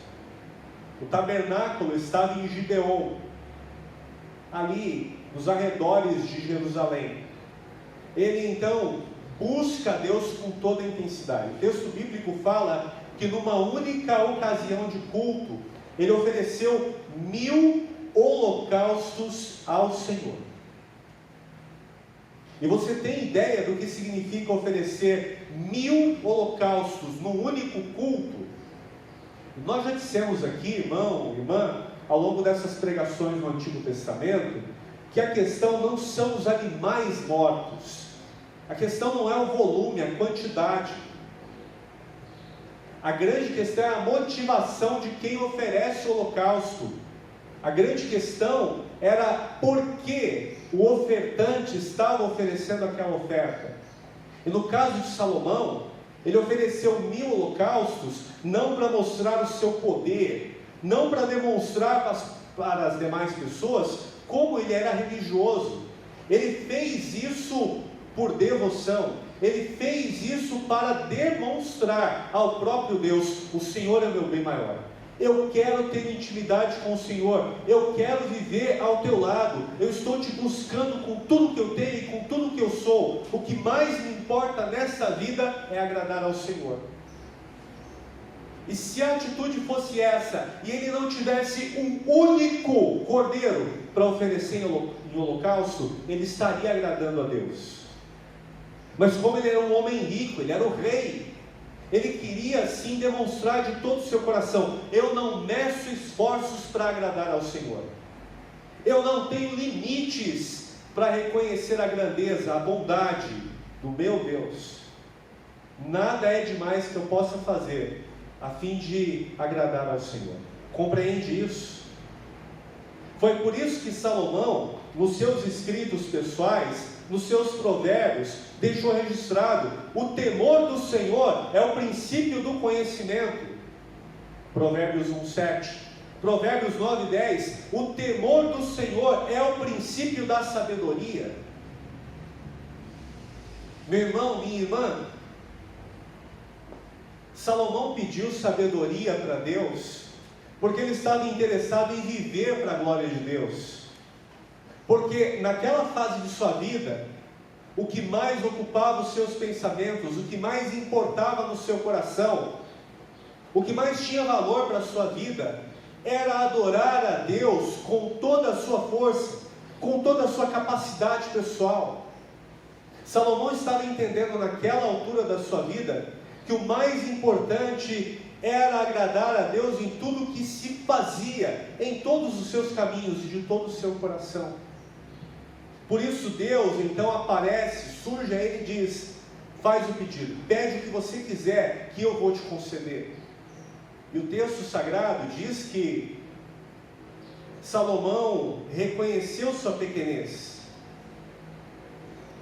O tabernáculo estava em Gibeon, ali nos arredores de Jerusalém. ele então busca Deus com toda a intensidade. O texto bíblico fala que numa única ocasião de culto, ele ofereceu 1000 holocaustos ao Senhor. E você tem ideia do que significa oferecer 1000 holocaustos num único culto? Nós já dissemos aqui, irmão, irmã, ao longo dessas pregações no Antigo Testamento, que a questão não são os animais mortos, a questão não é o volume, a quantidade. A grande questão é a motivação de quem oferece o holocausto. A grande questão era por que o ofertante estava oferecendo aquela oferta. E no caso de Salomão, ele ofereceu 1000 holocaustos, não para mostrar o seu poder, não para demonstrar para as demais pessoas como ele era religioso. Ele fez isso por devoção. Ele fez isso para demonstrar ao próprio Deus: o Senhor é meu bem maior. Eu quero ter intimidade com o Senhor. Eu quero viver ao teu lado. Eu estou te buscando com tudo que eu tenho e com tudo que eu sou. O que mais me importa nessa vida é agradar ao Senhor. E se a atitude fosse essa, e ele não tivesse um único cordeiro para oferecer em holocausto, ele estaria agradando a Deus. Mas como ele era um homem rico, ele era o rei, ele queria sim demonstrar de todo o seu coração: eu não meço esforços para agradar ao Senhor, eu não tenho limites para reconhecer a grandeza, a bondade do meu Deus. Nada é demais que eu possa fazer a fim de agradar ao Senhor. Compreende isso? Foi por isso que Salomão, nos seus escritos pessoais, nos seus provérbios, deixou registrado: o temor do Senhor é o princípio do conhecimento. Provérbios 1:7. Provérbios 9:10. O temor do Senhor é o princípio da sabedoria. Meu irmão, minha irmã, Salomão pediu sabedoria para Deus, porque ele estava interessado em viver para a glória de Deus. Porque naquela fase de sua vida, o que mais ocupava os seus pensamentos, o que mais importava no seu coração, o que mais tinha valor para a sua vida, era adorar a Deus com toda a sua força, com toda a sua capacidade pessoal. Salomão estava entendendo naquela altura da sua vida que o mais importante era agradar a Deus em tudo o que se fazia, em todos os seus caminhos e de todo o seu coração. Por isso Deus então aparece, surge a ele e diz: faz o pedido, pede o que você quiser, que eu vou te conceder. E o texto sagrado diz que Salomão reconheceu sua pequenez.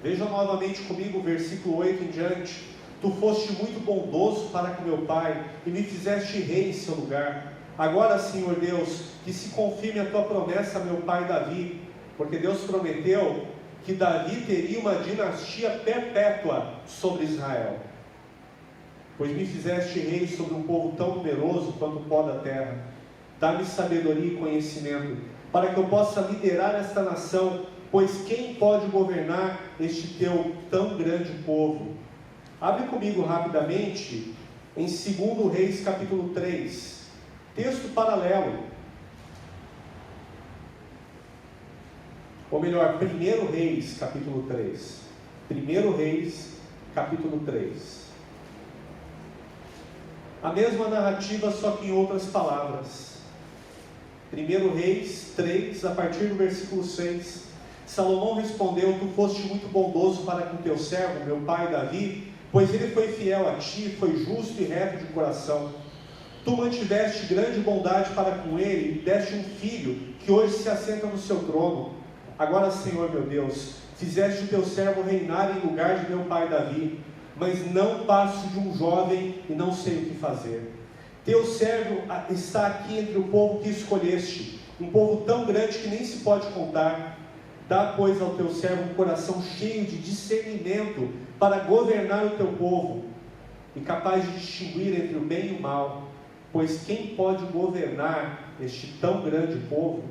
Vejam novamente comigo o versículo 8 em diante. Tu foste muito bondoso para com meu pai, e me fizeste rei em seu lugar. Agora, Senhor Deus, que se confirme a tua promessa a meu pai Davi, porque Deus prometeu que Davi teria uma dinastia perpétua sobre Israel. Pois me fizeste rei sobre um povo tão numeroso quanto o pó da terra. Dá-me sabedoria e conhecimento, para que eu possa liderar esta nação, pois quem pode governar este teu tão grande povo? Abre comigo rapidamente em 2 Reis capítulo 3, texto paralelo. Ou melhor, 1 Reis capítulo 3. 1 Reis capítulo 3. A mesma narrativa, só que em outras palavras. 1 Reis 3, a partir do versículo 6. Salomão respondeu: tu foste muito bondoso para com teu servo, meu pai Davi, pois ele foi fiel a ti, foi justo e reto de coração. Tu mantiveste grande bondade para com ele, e deste um filho, que hoje se assenta no seu trono. Agora, Senhor meu Deus, fizeste o teu servo reinar em lugar de meu pai Davi, mas não passo de um jovem e não sei o que fazer. Teu servo está aqui entre o povo que escolheste, um povo tão grande que nem se pode contar. Dá, pois, ao teu servo um coração cheio de discernimento para governar o teu povo, e capaz de distinguir entre o bem e o mal, pois quem pode governar este tão grande povo?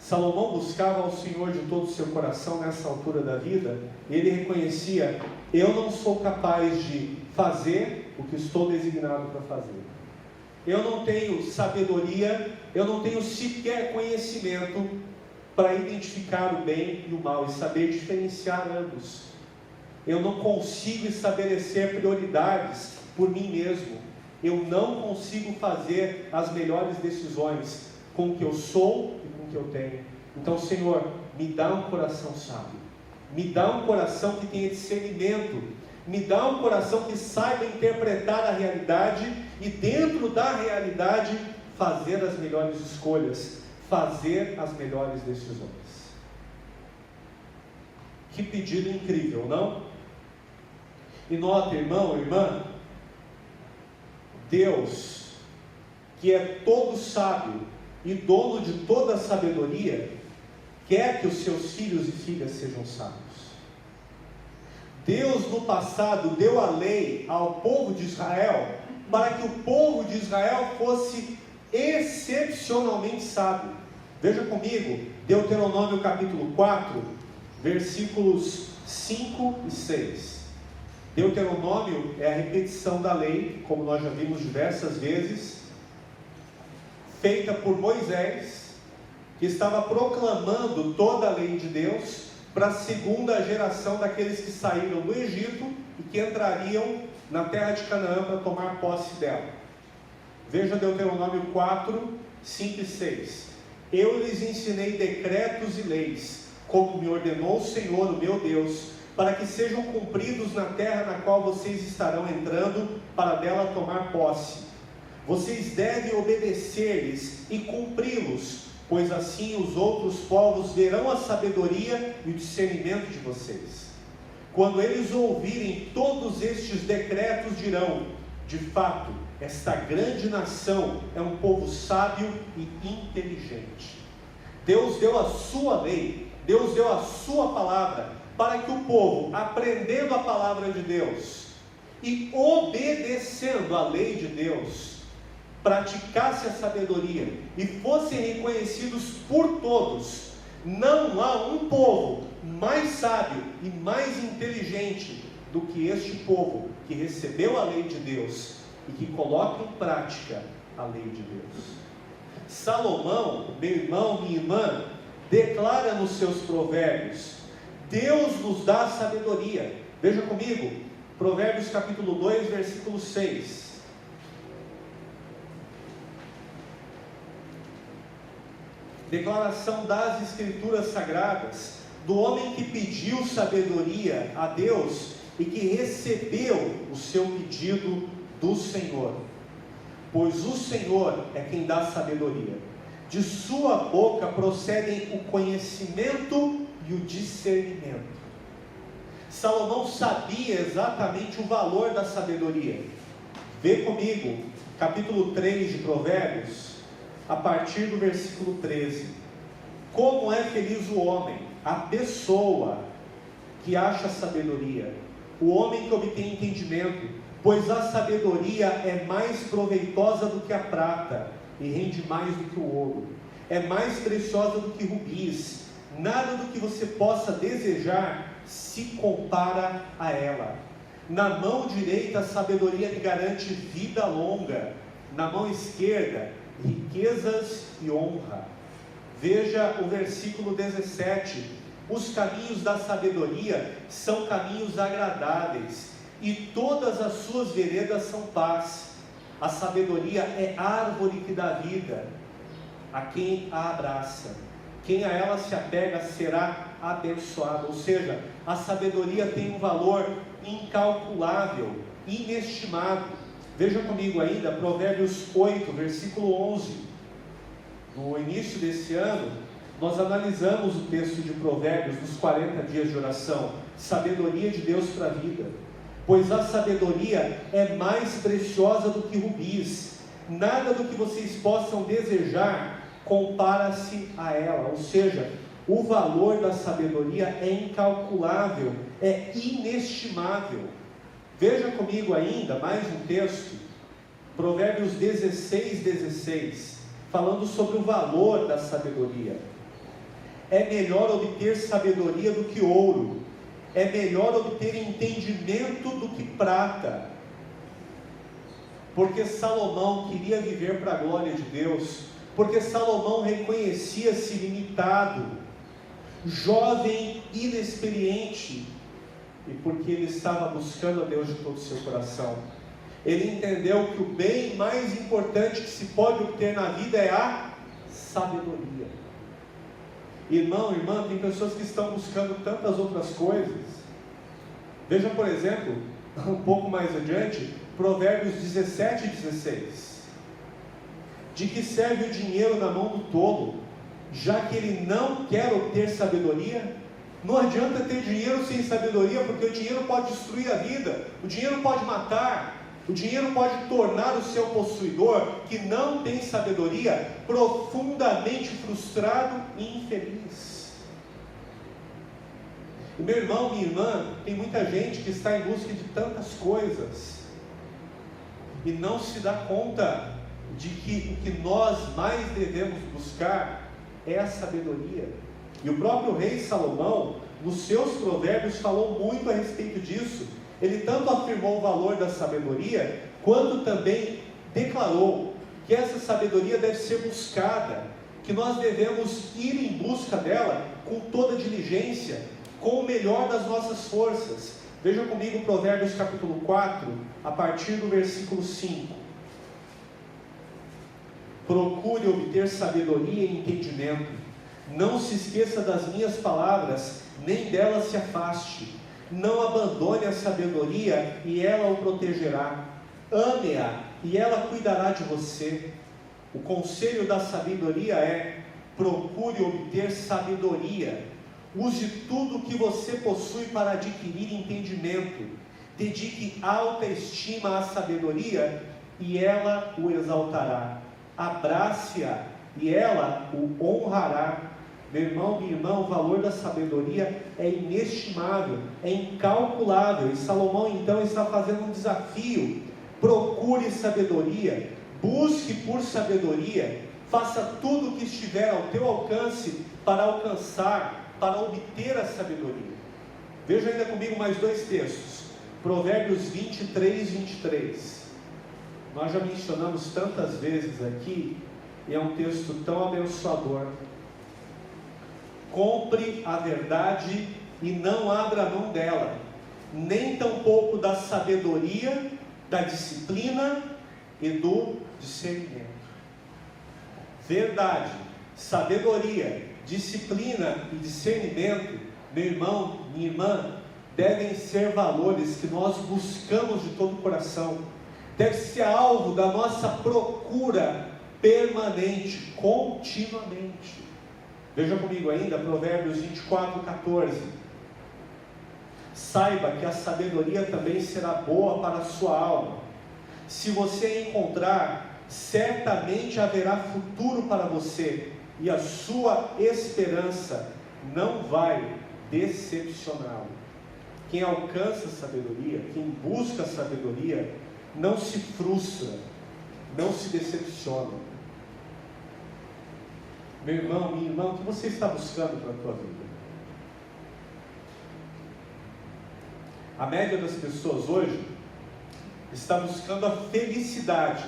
Salomão buscava ao Senhor de todo o seu coração nessa altura da vida. Ele reconhecia: eu não sou capaz de fazer o que estou designado para fazer. Eu não tenho sabedoria, eu não tenho sequer conhecimento para identificar o bem e o mal e saber diferenciar ambos. Eu não consigo estabelecer prioridades por mim mesmo. Eu não consigo fazer as melhores decisões com o que eu sou e com o que eu tenho. Então, Senhor, me dá um coração sábio. Me dá um coração que tenha discernimento. Me dá um coração que saiba interpretar a realidade e, dentro da realidade, fazer as melhores escolhas, fazer as melhores decisões. Que pedido incrível, não? E nota, irmão, irmã, Deus, que é todo sábio e dono de toda a sabedoria, quer que os seus filhos e filhas sejam sábios. Deus no passado deu a lei ao povo de Israel para que o povo de Israel fosse excepcionalmente sábio. Veja comigo, Deuteronômio capítulo 4, versículos 5 e 6. Deuteronômio é a repetição da lei, como nós já vimos diversas vezes, feita por Moisés, que estava proclamando toda a lei de Deus para a segunda geração daqueles que saíram do Egito e que entrariam na terra de Canaã para tomar posse dela. Veja Deuteronômio 4, 5 e 6. Eu lhes ensinei decretos e leis, como me ordenou o Senhor, o meu Deus, para que sejam cumpridos na terra na qual vocês estarão entrando para dela tomar posse. Vocês devem obedecer-lhes e cumpri-los, pois assim os outros povos verão a sabedoria e o discernimento de vocês. Quando eles ouvirem todos estes decretos, dirão: de fato, esta grande nação é um povo sábio e inteligente. Deus deu a sua lei, Deus deu a sua palavra, para que o povo, aprendendo a palavra de Deus e obedecendo a lei de Deus, praticasse a sabedoria e fossem reconhecidos por todos. Não há um povo mais sábio e mais inteligente do que este povo que recebeu a lei de Deus e que coloca em prática a lei de Deus. Salomão, meu irmão, minha irmã, declara nos seus provérbios: Deus nos dá sabedoria. Veja comigo, Provérbios capítulo 2, versículo 6. Declaração das Escrituras Sagradas, do homem que pediu sabedoria a Deus e que recebeu o seu pedido do Senhor. Pois o Senhor é quem dá sabedoria. De sua boca procedem o conhecimento e o discernimento. Salomão sabia exatamente o valor da sabedoria. Vê comigo, capítulo 3 de Provérbios, a partir do versículo 13. Como é feliz o homem, a pessoa que acha sabedoria, o homem que obtém entendimento, pois a sabedoria é mais proveitosa do que a prata e rende mais do que o ouro, é mais preciosa do que rubis, nada do que você possa desejar se compara a ela. Na mão direita a sabedoria lhe garante vida longa, na mão esquerda riquezas e honra. Veja o versículo 17: os caminhos da sabedoria são caminhos agradáveis, e todas as suas veredas são paz. A sabedoria é árvore que dá vida a quem a abraça. Quem a ela se apega será abençoado. Ou seja, a sabedoria tem um valor incalculável, inestimável. Veja comigo ainda, Provérbios 8, versículo 11. No início desse ano, nós analisamos o texto de Provérbios nos 40 dias de oração. Sabedoria de Deus para a vida. Pois a sabedoria é mais preciosa do que rubis. Nada do que vocês possam desejar compara-se a ela. Ou seja, o valor da sabedoria é incalculável, é inestimável. Veja comigo ainda mais um texto, Provérbios 16, 16, falando sobre o valor da sabedoria. é melhor obter sabedoria do que ouro, é melhor obter entendimento do que prata. Porque Salomão queria viver para a glória de Deus, porque Salomão reconhecia-se limitado, jovem, inexperiente, e porque ele estava buscando a Deus de todo o seu coração. Ele entendeu que o bem mais importante que se pode obter na vida é a sabedoria. Irmão, irmã, tem pessoas que estão buscando tantas outras coisas. Veja, por exemplo, um pouco mais adiante, Provérbios 17 e 16. De que serve o dinheiro na mão do tolo, já que ele não quer obter sabedoria? Não adianta ter dinheiro sem sabedoria, porque o dinheiro pode destruir a vida, o dinheiro pode matar, o dinheiro pode tornar o seu possuidor, que não tem sabedoria, profundamente frustrado e infeliz. E meu irmão, minha irmã, tem muita gente que está em busca de tantas coisas e não se dá conta de que o que nós mais devemos buscar é a sabedoria. E o próprio rei Salomão, nos seus provérbios, falou muito a respeito disso. Ele tanto afirmou o valor da sabedoria, quanto também declarou que essa sabedoria deve ser buscada, que nós devemos ir em busca dela com toda diligência, com o melhor das nossas forças. Veja comigo Provérbios capítulo 4, a partir do versículo 5. Procure obter sabedoria e entendimento. Não se esqueça das minhas palavras, nem delas se afaste. Não abandone a sabedoria, e ela o protegerá. Ame-a, e ela cuidará de você. O conselho da sabedoria é: procure obter sabedoria. Use tudo o que você possui para adquirir entendimento. Dedique alta estima à sabedoria, e ela o exaltará. Abrace-a, e ela o honrará. Meu irmão, minha irmã, o valor da sabedoria é inestimável, é incalculável. E Salomão então está fazendo um desafio: procure sabedoria, busque por sabedoria, faça tudo o que estiver ao teu alcance para alcançar, para obter a sabedoria. Veja ainda comigo mais dois textos, Provérbios 23, 23. Nós já mencionamos tantas vezes aqui, e é um texto tão abençoador. Compre a verdade e não abra mão dela, nem tampouco da sabedoria, da disciplina e do discernimento. Verdade, sabedoria, disciplina e discernimento, meu irmão, minha irmã, devem ser valores que nós buscamos de todo o coração, deve ser alvo da nossa procura permanente, continuamente. Veja comigo ainda Provérbios 24, 14. Saiba que a sabedoria também será boa para a sua alma. Se você a encontrar, certamente haverá futuro para você, e a sua esperança não vai decepcioná-lo. Quem alcança a sabedoria, quem busca a sabedoria, não se frustra, não se decepciona. Meu irmão, minha irmã, o que você está buscando para a tua vida? A média das pessoas hoje está buscando a felicidade,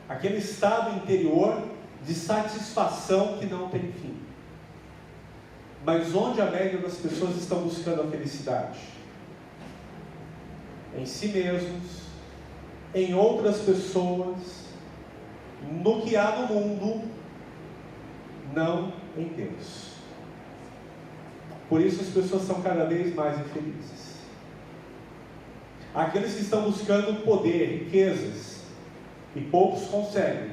aquele estado interior de satisfação que não tem fim. Mas onde a média das pessoas estão buscando a felicidade? Em si mesmos, em outras pessoas, no que há no mundo, não em Deus. Por isso as pessoas são cada vez mais infelizes. Aqueles que estão buscando poder, riquezas, e poucos conseguem,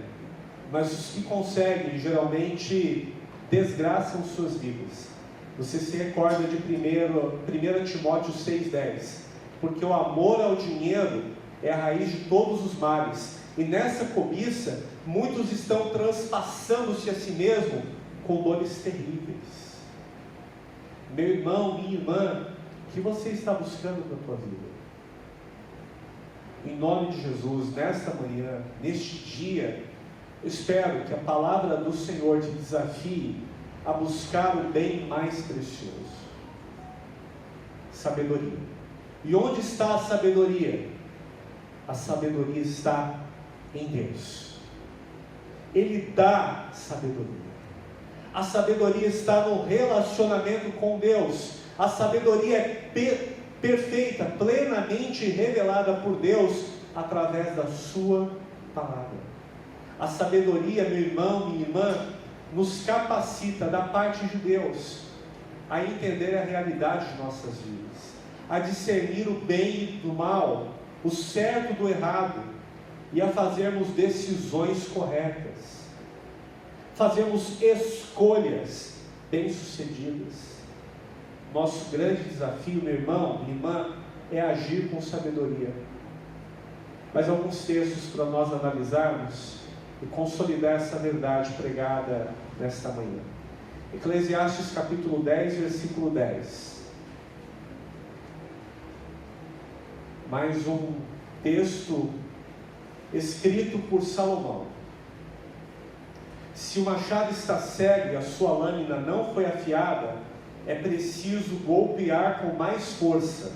mas os que conseguem geralmente desgraçam suas vidas. Você se recorda de 1 Timóteo 6,10, porque o amor ao dinheiro é a raiz de todos os males, e nessa cobiça muitos estão transpassando-se a si mesmo com dores terríveis. Meu irmão, minha irmã, o que você está buscando para a tua vida? Em nome de Jesus, nesta manhã, neste dia, eu espero que a palavra do Senhor te desafie a buscar o bem mais precioso: sabedoria. E onde está a sabedoria? A sabedoria está em Deus. Ele dá sabedoria. A sabedoria está no relacionamento com Deus. A sabedoria é perfeita, plenamente revelada por Deus através da sua palavra. A sabedoria, meu irmão, minha irmã, nos capacita da parte de Deus a entender a realidade de nossas vidas, a discernir o bem do mal, o certo do errado, e a fazermos decisões corretas, fazermos escolhas bem-sucedidas. Nosso grande desafio, meu irmão, minha irmã, é agir com sabedoria. Mas alguns textos para nós analisarmos e consolidar essa verdade pregada nesta manhã. Eclesiastes capítulo 10, versículo 10. Mais um texto escrito por Salomão. Se o machado está cego e a sua lâmina não foi afiada, é preciso golpear com mais força.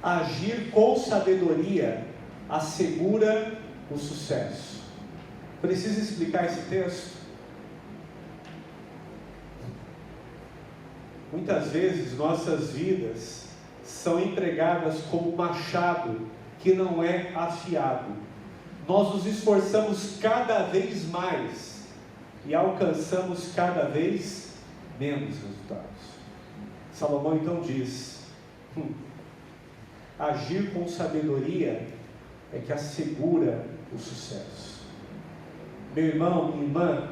Agir com sabedoria assegura o sucesso. Preciso explicar esse texto? Muitas vezes nossas vidas são empregadas como machado que não é afiado. Nós nos esforçamos cada vez mais e alcançamos cada vez menos resultados. Salomão então diz: agir com sabedoria é que assegura o sucesso. Meu irmão, minha irmã,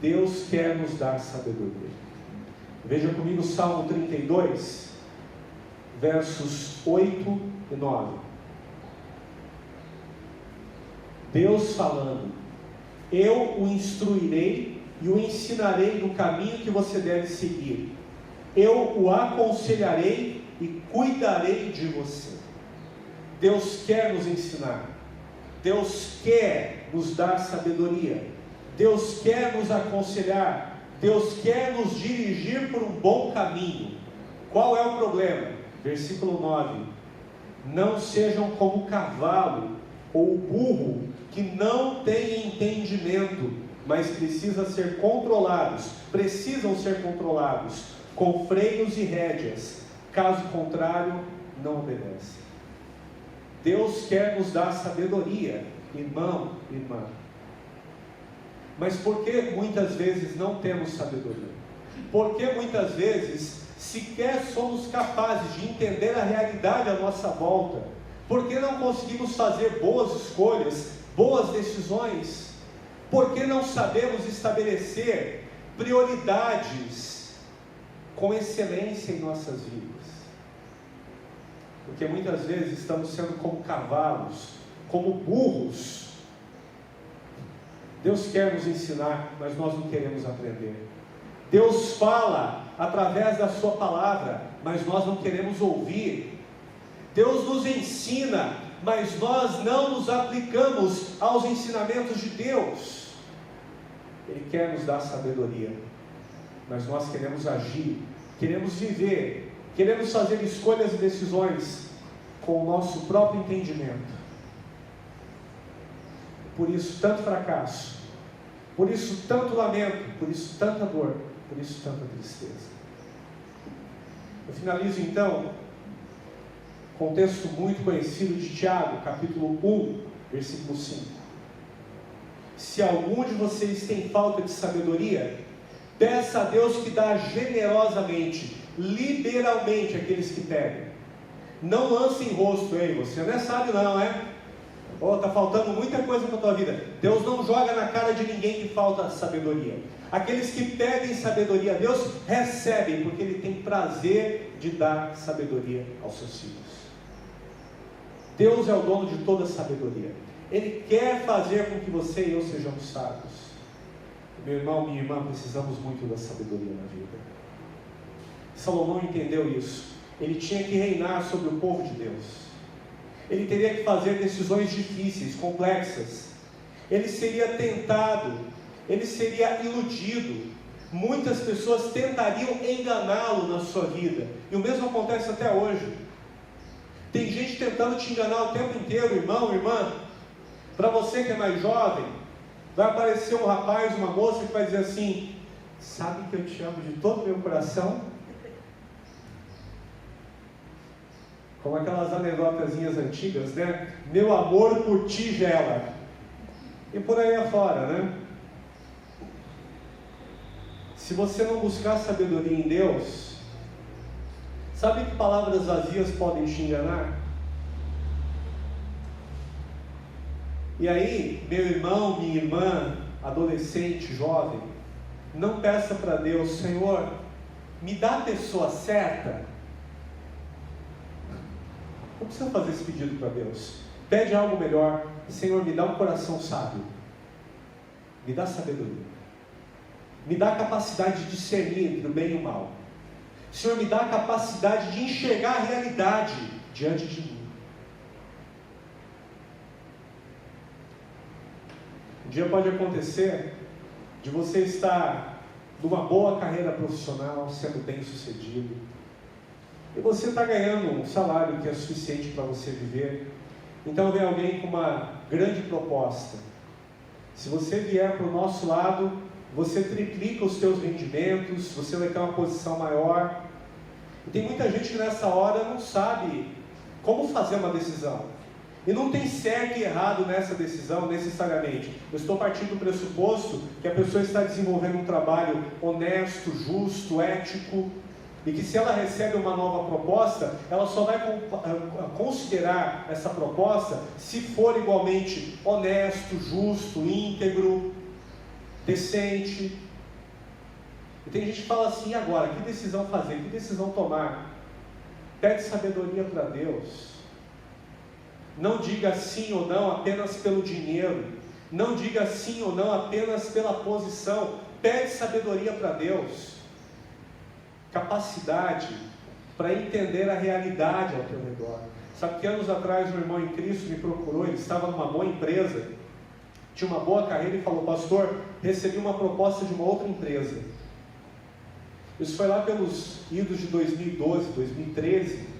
Deus quer nos dar sabedoria. Veja comigo Salmo 32, versos 8 e 9. Deus falando: eu o instruirei e o ensinarei no caminho que você deve seguir. Eu o aconselharei e cuidarei de você. Deus quer nos ensinar. Deus quer nos dar sabedoria. Deus quer nos aconselhar. Deus quer nos dirigir por um bom caminho. Qual é o problema? Versículo 9: não sejam como o cavalo ou o burro, que não têm entendimento, mas precisam ser controlados com freios e rédeas, caso contrário, não obedecem. Deus quer nos dar sabedoria, irmão, irmã. Mas por que muitas vezes não temos sabedoria? Por que muitas vezes sequer somos capazes de entender a realidade à nossa volta? Por que não conseguimos fazer boas escolhas, boas decisões? Por que não sabemos estabelecer prioridades com excelência em nossas vidas? Porque muitas vezes estamos sendo como cavalos, como burros. Deus quer nos ensinar, mas nós não queremos aprender. Deus fala através da sua palavra, mas nós não queremos ouvir. Deus nos ensina, mas nós não nos aplicamos aos ensinamentos de Deus. Ele quer nos dar sabedoria, mas nós queremos agir, queremos viver, queremos fazer escolhas e decisões com o nosso próprio entendimento. Por isso tanto fracasso, por isso tanto lamento, por isso tanta dor, por isso tanta tristeza. Eu finalizo então com um texto muito conhecido de Tiago, capítulo 1, versículo 5. Se algum de vocês tem falta de sabedoria, peça a Deus que dá generosamente, liberalmente àqueles que pedem. Não lance em rosto: ei, você não é sábio não, é? Está faltando muita coisa para a tua vida. Deus não joga na cara de ninguém que falta sabedoria. Aqueles que pedem sabedoria a Deus, recebem, porque Ele tem prazer de dar sabedoria aos seus filhos. Deus é o dono de toda sabedoria. Ele quer fazer com que você e eu sejamos sábios. Meu irmão, minha irmã, precisamos muito da sabedoria na vida. Salomão entendeu isso. Ele tinha que reinar sobre o povo de Deus. Ele teria que fazer decisões difíceis, complexas. Ele seria tentado, ele seria iludido, muitas pessoas tentariam enganá-lo na sua vida, e o mesmo acontece até hoje. Tem gente tentando te enganar o tempo inteiro, irmão, irmã. Para você que é mais jovem, vai aparecer um rapaz, uma moça que vai dizer assim: sabe que eu te amo de todo o meu coração? Como aquelas anedotazinhas antigas, né? Meu amor por ti gela. E por aí afora, né? Se você não buscar sabedoria em Deus, sabe que palavras vazias podem te enganar? E aí, meu irmão, minha irmã, adolescente, jovem, não peça para Deus: Senhor, me dá a pessoa certa. Não precisa fazer esse pedido para Deus. Pede algo melhor. Senhor, me dá um coração sábio. Me dá sabedoria. Me dá a capacidade de discernir entre o bem e o mal. Senhor, me dá a capacidade de enxergar a realidade diante de mim. Um dia pode acontecer de você estar numa boa carreira profissional, sendo bem sucedido, e você está ganhando um salário que é suficiente para você viver. Então vem alguém com uma grande proposta: se você vier para o nosso lado, você triplica os seus rendimentos, você vai ter uma posição maior. E tem muita gente que nessa hora não sabe como fazer uma decisão. E não tem certo e errado nessa decisão necessariamente. Eu estou partindo do pressuposto que a pessoa está desenvolvendo um trabalho honesto, justo, ético, e que se ela recebe uma nova proposta, ela só vai considerar essa proposta se for igualmente honesto, justo, íntegro, decente. E tem gente que fala assim: e agora? Que decisão fazer? Que decisão tomar? Pede sabedoria para Deus. Não diga sim ou não apenas pelo dinheiro. Não diga sim ou não apenas pela posição. Pede sabedoria para Deus. Capacidade para entender a realidade ao teu redor. Sabe que anos atrás um irmão em Cristo me procurou, ele estava numa boa empresa, tinha uma boa carreira e falou: pastor, recebi uma proposta de uma outra empresa. Isso foi lá pelos idos de 2012, 2013.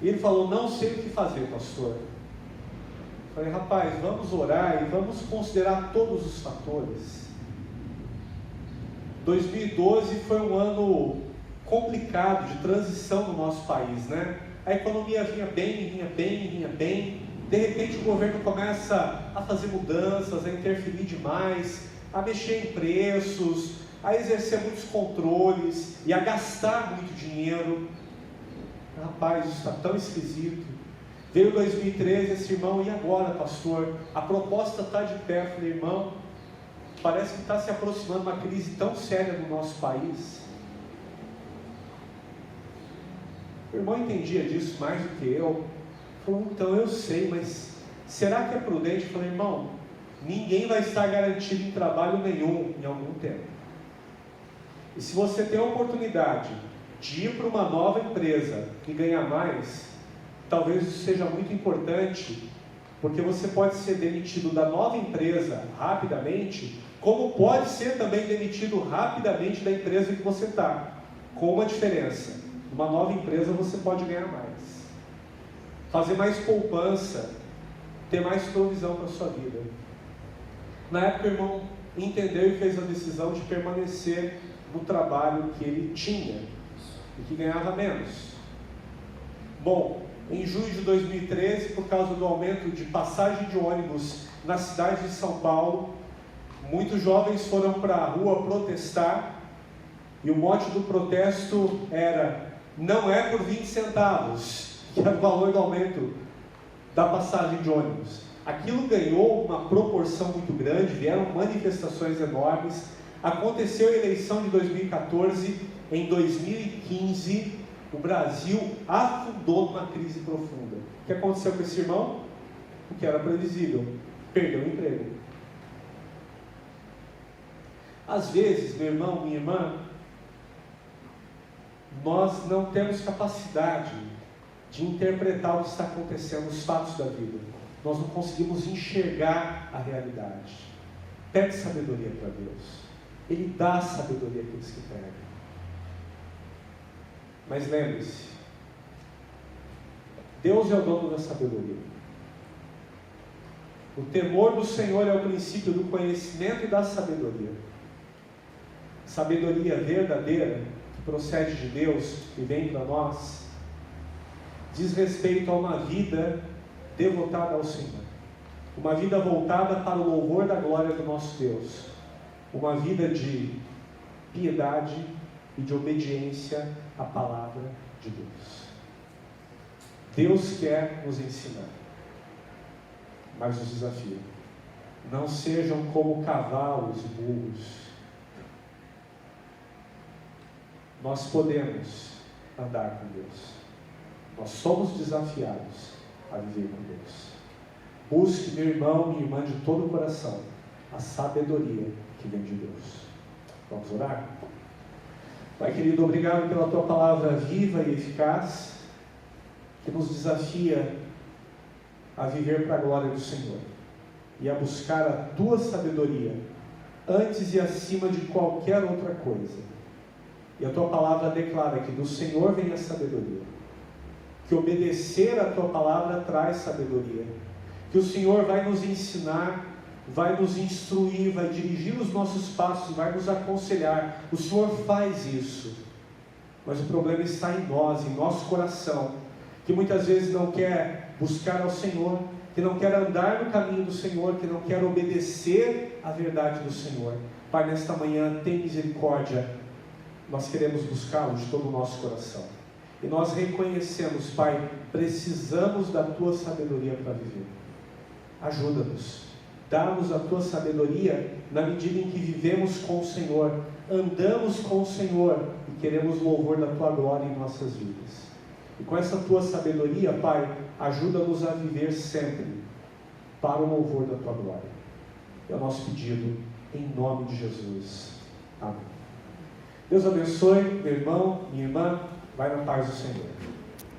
E ele falou: não sei o que fazer, pastor. Eu falei: rapaz, vamos orar e vamos considerar todos os fatores. 2012 foi um ano complicado de transição no nosso país, né? A economia vinha bem. De repente o governo começa a fazer mudanças, a interferir demais, a mexer em preços, a exercer muitos controles e a gastar muito dinheiro. Rapaz, isso está tão esquisito. Veio 2013, esse irmão: e agora, pastor? A proposta está de pé. Eu falei: irmão, parece que está se aproximando uma crise tão séria no nosso país. O irmão entendia disso mais do que eu. Falou: então eu sei, mas será que é prudente? Eu falei: irmão, ninguém vai estar garantido em trabalho nenhum em algum tempo. E se você tem a oportunidade de ir para uma nova empresa e ganhar mais, talvez isso seja muito importante, porque você pode ser demitido da nova empresa rapidamente, como pode ser também demitido rapidamente da empresa que você está, com uma diferença: numa nova empresa você pode ganhar mais, fazer mais poupança, ter mais provisão para a sua vida. Na época o irmão entendeu e fez a decisão de permanecer no trabalho que ele tinha e que ganhava menos. Bom, em junho de 2013, por causa do aumento de passagem de ônibus na cidade de São Paulo, muitos jovens foram para a rua protestar, e o mote do protesto era: não é por 20 centavos, que era o valor do aumento da passagem de ônibus. Aquilo ganhou uma proporção muito grande, vieram manifestações enormes, aconteceu a eleição de 2014, em 2015, o Brasil afundou numa crise profunda. O que aconteceu com esse irmão? O que era previsível: perdeu o emprego. Às vezes, meu irmão, minha irmã, nós não temos capacidade de interpretar o que está acontecendo, os fatos da vida. Nós não conseguimos enxergar a realidade. Pede sabedoria para Deus. Ele dá sabedoria àqueles que pedem. Mas lembre-se, Deus é o dono da sabedoria. O temor do Senhor é o princípio do conhecimento e da sabedoria. Sabedoria verdadeira, que procede de Deus e vem para nós, diz respeito a uma vida devotada ao Senhor. Uma vida voltada para o louvor da glória do nosso Deus. Uma vida de piedade e de obediência à palavra de Deus. Deus quer nos ensinar, mas nos desafia. Não sejam como cavalos e burros. Nós podemos andar com Deus. Nós somos desafiados a viver com Deus. Busque, meu irmão, minha irmã, de todo o coração, a sabedoria que vem de Deus. Vamos orar? Pai querido, obrigado pela Tua palavra viva e eficaz, que nos desafia a viver para a glória do Senhor e a buscar a Tua sabedoria antes e acima de qualquer outra coisa. E a Tua palavra declara que do Senhor vem a sabedoria, que obedecer a Tua palavra traz sabedoria, que o Senhor vai nos ensinar, vai nos instruir, vai dirigir os nossos passos, vai nos aconselhar. O Senhor faz isso, mas o problema está em nós, em nosso coração, que muitas vezes não quer buscar ao Senhor, que não quer andar no caminho do Senhor, que não quer obedecer à verdade do Senhor. Pai, nesta manhã, tem misericórdia. Nós queremos buscá-lo de todo o nosso coração. E nós reconhecemos, Pai, precisamos da Tua sabedoria para viver. Ajuda-nos. Dá-nos a Tua sabedoria na medida em que vivemos com o Senhor, andamos com o Senhor e queremos louvor da Tua glória em nossas vidas. E com essa Tua sabedoria, Pai, ajuda-nos a viver sempre para o louvor da Tua glória. É o nosso pedido, em nome de Jesus. Amém. Deus abençoe, meu irmão, minha irmã, vai na paz do Senhor.